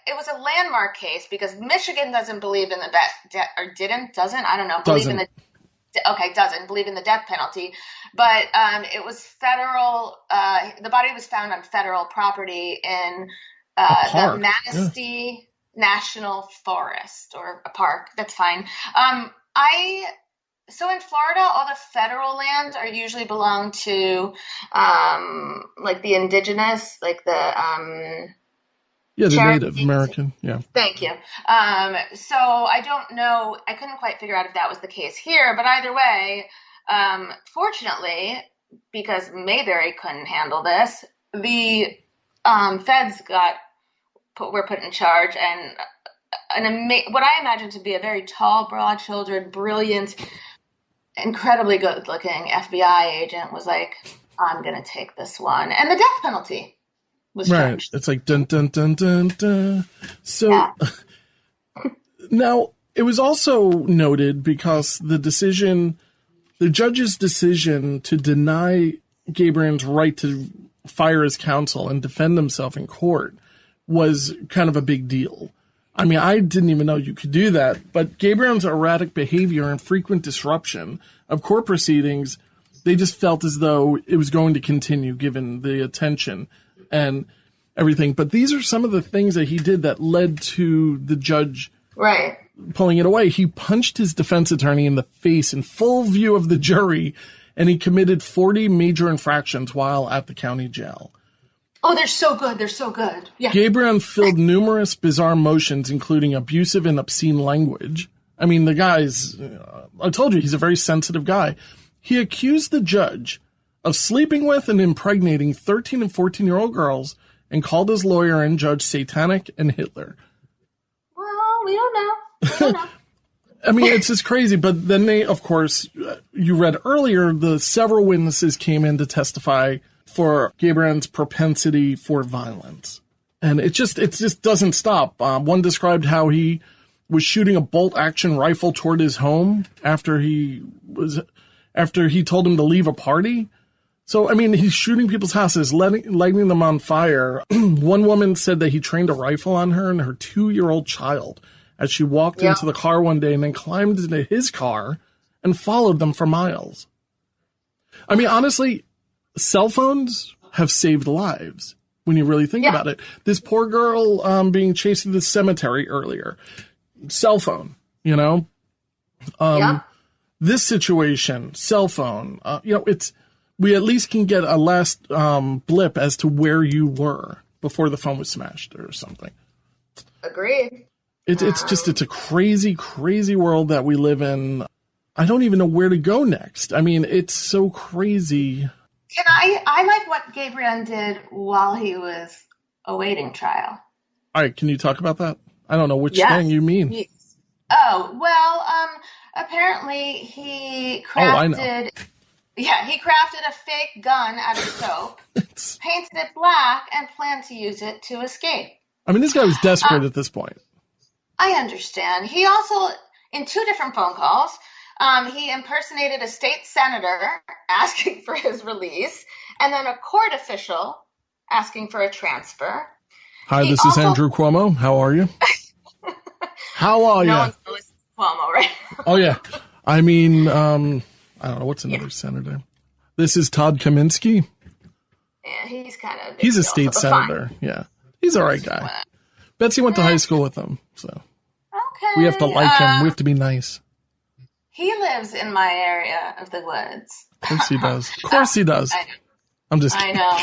it was a landmark case because Michigan doesn't believe in the doesn't believe in the death penalty, but it was federal. The body was found on federal property in the Manistee National Forest, or a park. That's fine. So in Florida, all the federal lands are usually belong to like the indigenous, like the the Native American. Yeah. Thank you. So I don't know. I couldn't quite figure out if that was the case here, but either way, fortunately, because Mayberry couldn't handle this, the feds were put in charge, and what I imagine to be a very tall, broad-shouldered, brilliant, incredibly good-looking FBI agent was like, I'm going to take this one. And the death penalty was charged. It's like, dun, dun, dun, dun, dun. So now, it was also noted because the judge's decision to deny Gabriel's right to fire his counsel and defend himself in court was kind of a big deal. I mean, I didn't even know you could do that, but Gabriel's erratic behavior and frequent disruption of court proceedings, they just felt as though it was going to continue given the attention and everything. But these are some of the things that he did that led to the judge pulling it away. He punched his defense attorney in the face in full view of the jury, and he committed 40 major infractions while at the county jail. Oh, they're so good. They're so good. Yeah. Gabriel filled numerous bizarre motions, including abusive and obscene language. I mean, the guy's, I told you, he's a very sensitive guy. He accused the judge of sleeping with and impregnating 13 and 14-year-old girls and called his lawyer and judge satanic and Hitler. Well, we don't know. We don't know. I mean, it's just crazy. But then they, of course, you read earlier, the several witnesses came in to testify for Gabriel's propensity for violence. And it just doesn't stop. One described how he was shooting a bolt-action rifle toward his home after he told him to leave a party. So, I mean, he's shooting people's houses, lighting them on fire. One woman said that he trained a rifle on her and her 2-year-old child as she walked into the car one day and then climbed into his car and followed them for miles. I mean, honestly, cell phones have saved lives when you really think about it. This poor girl being chased to the cemetery earlier. Cell phone, you know? This situation, cell phone, you know, we at least can get a last blip as to where you were before the phone was smashed or something. Agreed. It's a crazy, crazy world that we live in. I don't even know where to go next. I mean, it's so crazy. I like what Gabriel did while he was awaiting trial. All right, can you talk about that? I don't know which thing you mean. Apparently he crafted he crafted a fake gun out of soap, painted it black, and planned to use it to escape. I mean, this guy was desperate at this point. I understand. He also, in 2 different phone calls, he impersonated a state senator asking for his release, and then a court official asking for a transfer. Hi, this is Andrew Cuomo. How are you? How are you? No one's going to listen to Cuomo, right? Oh, yeah. I mean, I don't know. What's another senator? This is Todd Kaminsky. Yeah, he's kind of... He's a state senator. Fine. Yeah. He's all right guy. Betsy went to high school with him, so... Okay. We have to like him. We have to be nice. He lives in my area of the woods. Of course he does. Of course he does. I'm just kidding. I know.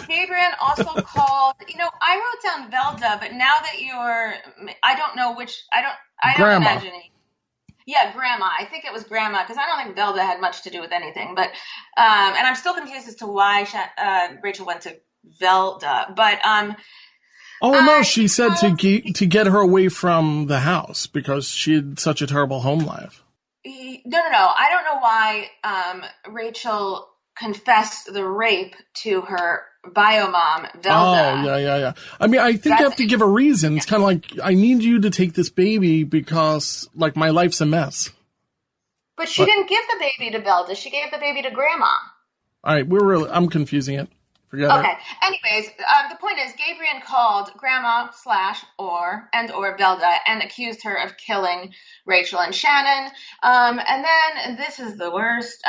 Gabriel also called, I wrote down Velda, but now that I don't know which, I don't imagine. Yeah, Grandma. I think it was Grandma, because I don't think Velda had much to do with anything. But, and I'm still confused as to why Rachel went to Velda. But, no, she said to get her away from the house because she had such a terrible home life. No. I don't know why Rachel confessed the rape to her bio mom, Velda. Oh, yeah. I mean, I think you have to give a reason. It's kind of like, I need you to take this baby because, like, my life's a mess. But she didn't give the baby to Velda. She gave the baby to Grandma. All right, I'm confusing it. Forget it. Okay. Anyways, the point is, Gabriel called Grandma / or Velda and accused her of killing Rachel and Shannon. And then this is the worst.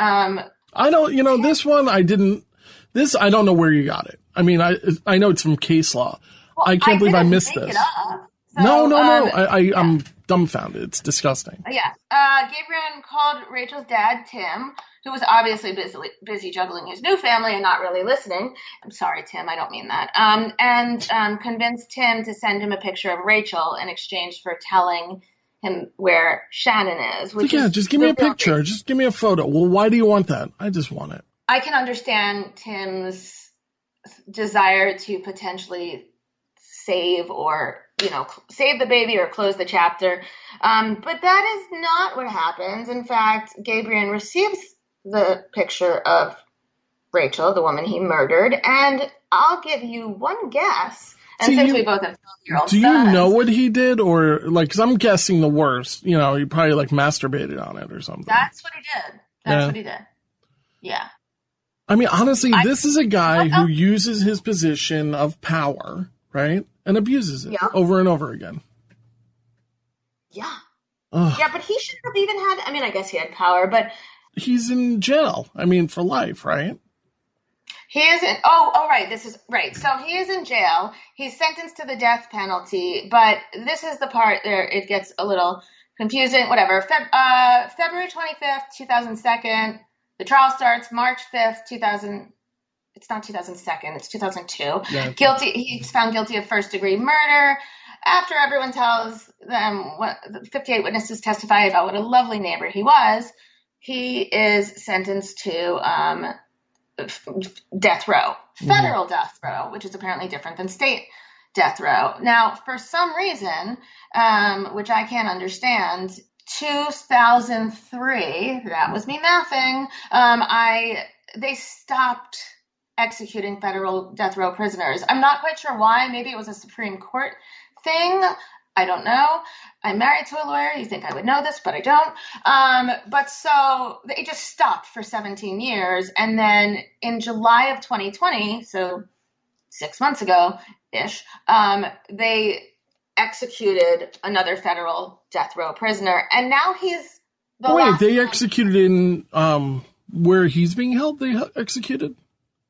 I know, this one I didn't. This I don't know where you got it. I mean, I know it's from case law. Well, I can't believe I missed this. So, no. I'm dumbfounded. It's disgusting. Yeah. Gabriel called Rachel's dad, Tim, who was obviously busy juggling his new family and not really listening. I'm sorry, Tim, I don't mean that. And convinced Tim to send him a picture of Rachel in exchange for telling him where Shannon is. Just give me a picture. Just give me a photo. Well, why do you want that? I just want it. I can understand Tim's desire to potentially save the baby or close the chapter. But that is not what happens. In fact, Gabriel receives the picture of Rachel, the woman he murdered, and I'll give you one guess. And since we both have 12-year-old Do you know what he did? Or, because I'm guessing the worst. He probably, masturbated on it or something. That's what he did. That's what he did. Yeah. I mean, honestly, this is a guy who uses his position of power, right? And abuses it over and over again. Yeah. Ugh. Yeah, but he shouldn't have even had, I guess he had power, but... He's in jail. For life, right? He is in, right, this is, right. So he is in jail. He's sentenced to the death penalty, but this is the part there, it gets a little confusing, whatever. February 25th, 2002, the trial starts March 5th, 2000, it's not 2002, it's 2002. Yeah. He's found guilty of first-degree murder. After everyone tells them what the 58 witnesses testify about what a lovely neighbor he was, he is sentenced to death row, federal death row, which is apparently different than state death row. Now, for some reason, which I can't understand, 2003, that was me mathing, they stopped executing federal death row prisoners. I'm not quite sure why. Maybe it was a Supreme Court thing. I don't know. I'm married to a lawyer. You think I would know this, but I don't. But so they just stopped for 17 years. And then in July of 2020, so 6 months ago-ish, they executed another federal death row prisoner. And now he's they executed in where he's being held? They executed?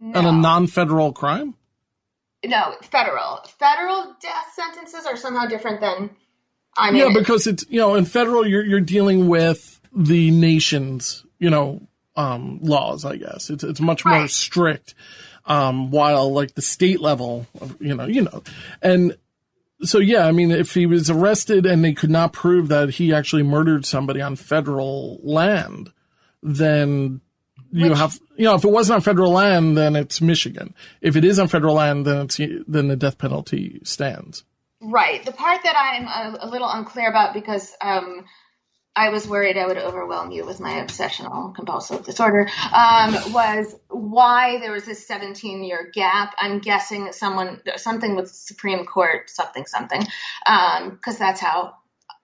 on a non-federal crime? No, federal. Federal death sentences are somehow different than. Yeah, because it's, in federal, you're dealing with the nation's, laws, I guess. It's much more strict, while like the state level, and so, yeah, I mean, if he was arrested and they could not prove that he actually murdered somebody on federal land, then if it wasn't on federal land, then it's Michigan. If it is on federal land, then the death penalty stands. Right. The part that I'm a little unclear about, because I was worried I would overwhelm you with my obsessional compulsive disorder, was why there was this 17-year gap. I'm guessing something with Supreme Court, something, because that's how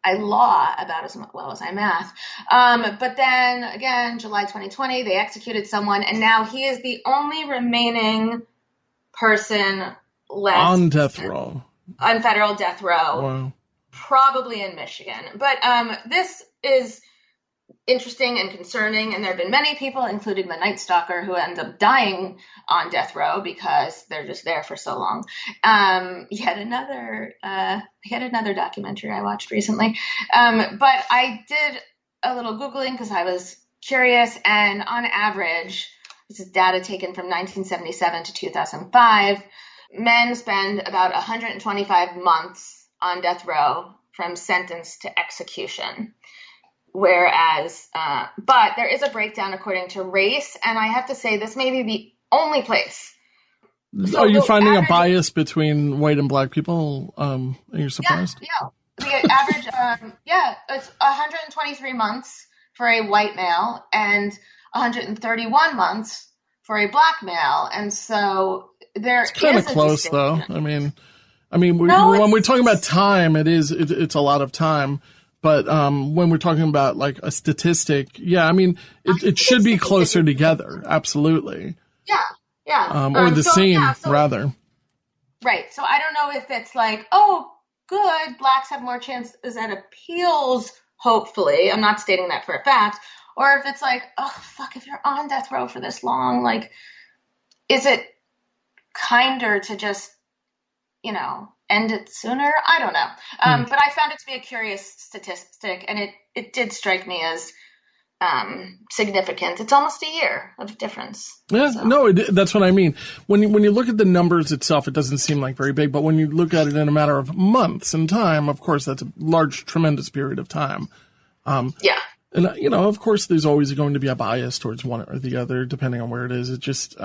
I law about as well as I math. But then again, July 2020, they executed someone, and now he is the only remaining person left on death row. On federal death row. Wow. Probably in Michigan. But this is interesting and concerning, and there have been many people, including the Night Stalker, who end up dying on death row because they're just there for so long. Yet another documentary I watched recently. But I did a little Googling because I was curious, and on average, this is data taken from 1977 to 2005, men spend about 125 months on death row from sentence to execution. Whereas, but there is a breakdown according to race, and I have to say this may be the only place. So are you finding a bias between white and black people? Are you surprised? Yeah. The average, it's 123 months for a white male and 131 months for a black male, and so it's kind of close, though. I mean, when we're talking about time, it's a lot of time. But when we're talking about like a statistic, it should be closer together. Absolutely. Yeah. Or the same, rather. Right. So I don't know if it's like, oh, good, blacks have more chances at appeals, hopefully. I'm not stating that for a fact. Or if it's like, oh, fuck, if you're on death row for this long, like, is it kinder to just, end it sooner? I don't know. But I found it to be a curious statistic, and it did strike me as significant. It's almost a year of difference. Yeah, so. No, that's what I mean. When you look at the numbers itself, it doesn't seem like very big, but when you look at it in a matter of months and time, of course, that's a large, tremendous period of time. Yeah. And, of course, there's always going to be a bias towards one or the other, depending on where it is. It's just,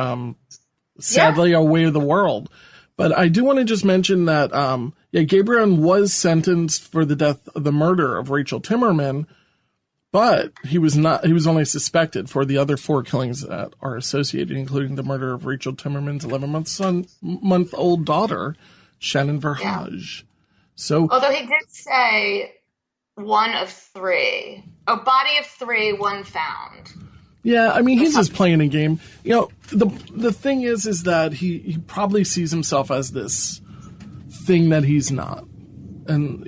sadly, a way of the world. But I do want to just mention that, Gabriel was sentenced for the murder of Rachel Timmerman, but he was only suspected for the other 4 killings that are associated, including the murder of Rachel Timmerman's 11-month-old daughter, Shannon Verhage. So, although he did say 1 of 3, a body of 3, 1 found. Yeah, I mean, he's just playing a game. The thing is that he probably sees himself as this thing that he's not. And,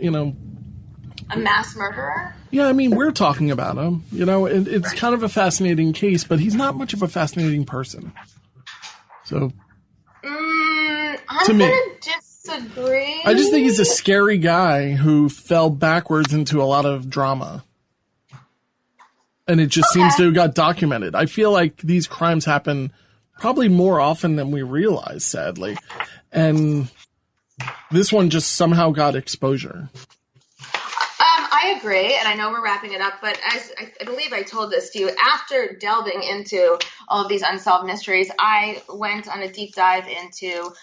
a mass murderer? Yeah, I mean, we're talking about him, and it's kind of a fascinating case, but he's not much of a fascinating person. So, I'm going to disagree. I just think he's a scary guy who fell backwards into a lot of drama. And it just seems to have got documented. I feel like these crimes happen probably more often than we realize, sadly. And this one just somehow got exposure. I agree, and I know we're wrapping it up, but as I believe I told this to you, after delving into all of these unsolved mysteries, I went on a deep dive into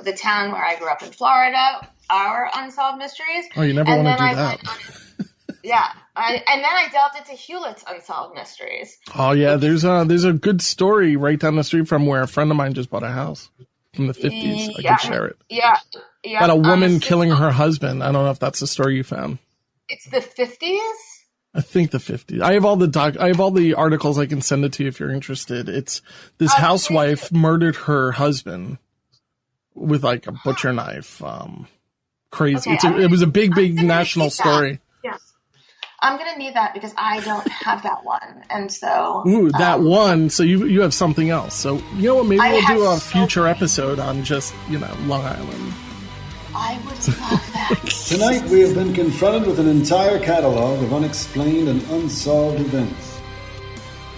the town where I grew up in Florida, our unsolved mysteries. Oh, you never want to do that. And then I delved into Hewlett's Unsolved Mysteries. Oh, yeah, there's a good story right down the street from where a friend of mine just bought a house from the 50s. I could share it. Yeah. About a woman killing her husband. I don't know if that's the story you found. It's the 50s? I think the 50s. I have all the articles I can send it to you if you're interested. It's this housewife murdered her husband with like a butcher knife. Crazy. It was a big national story. I'm going to need that because I don't have that one. And so... Ooh, that one. So you have something else. So, you know what? Maybe we'll do a future episode on just, Long Island. I would love that. Tonight we have been confronted with an entire catalog of unexplained and unsolved events.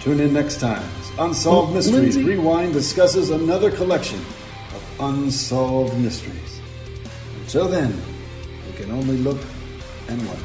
Tune in next time as Unsolved Mysteries Lindsay? Rewind discusses another collection of unsolved mysteries. Until then, we can only look and wonder.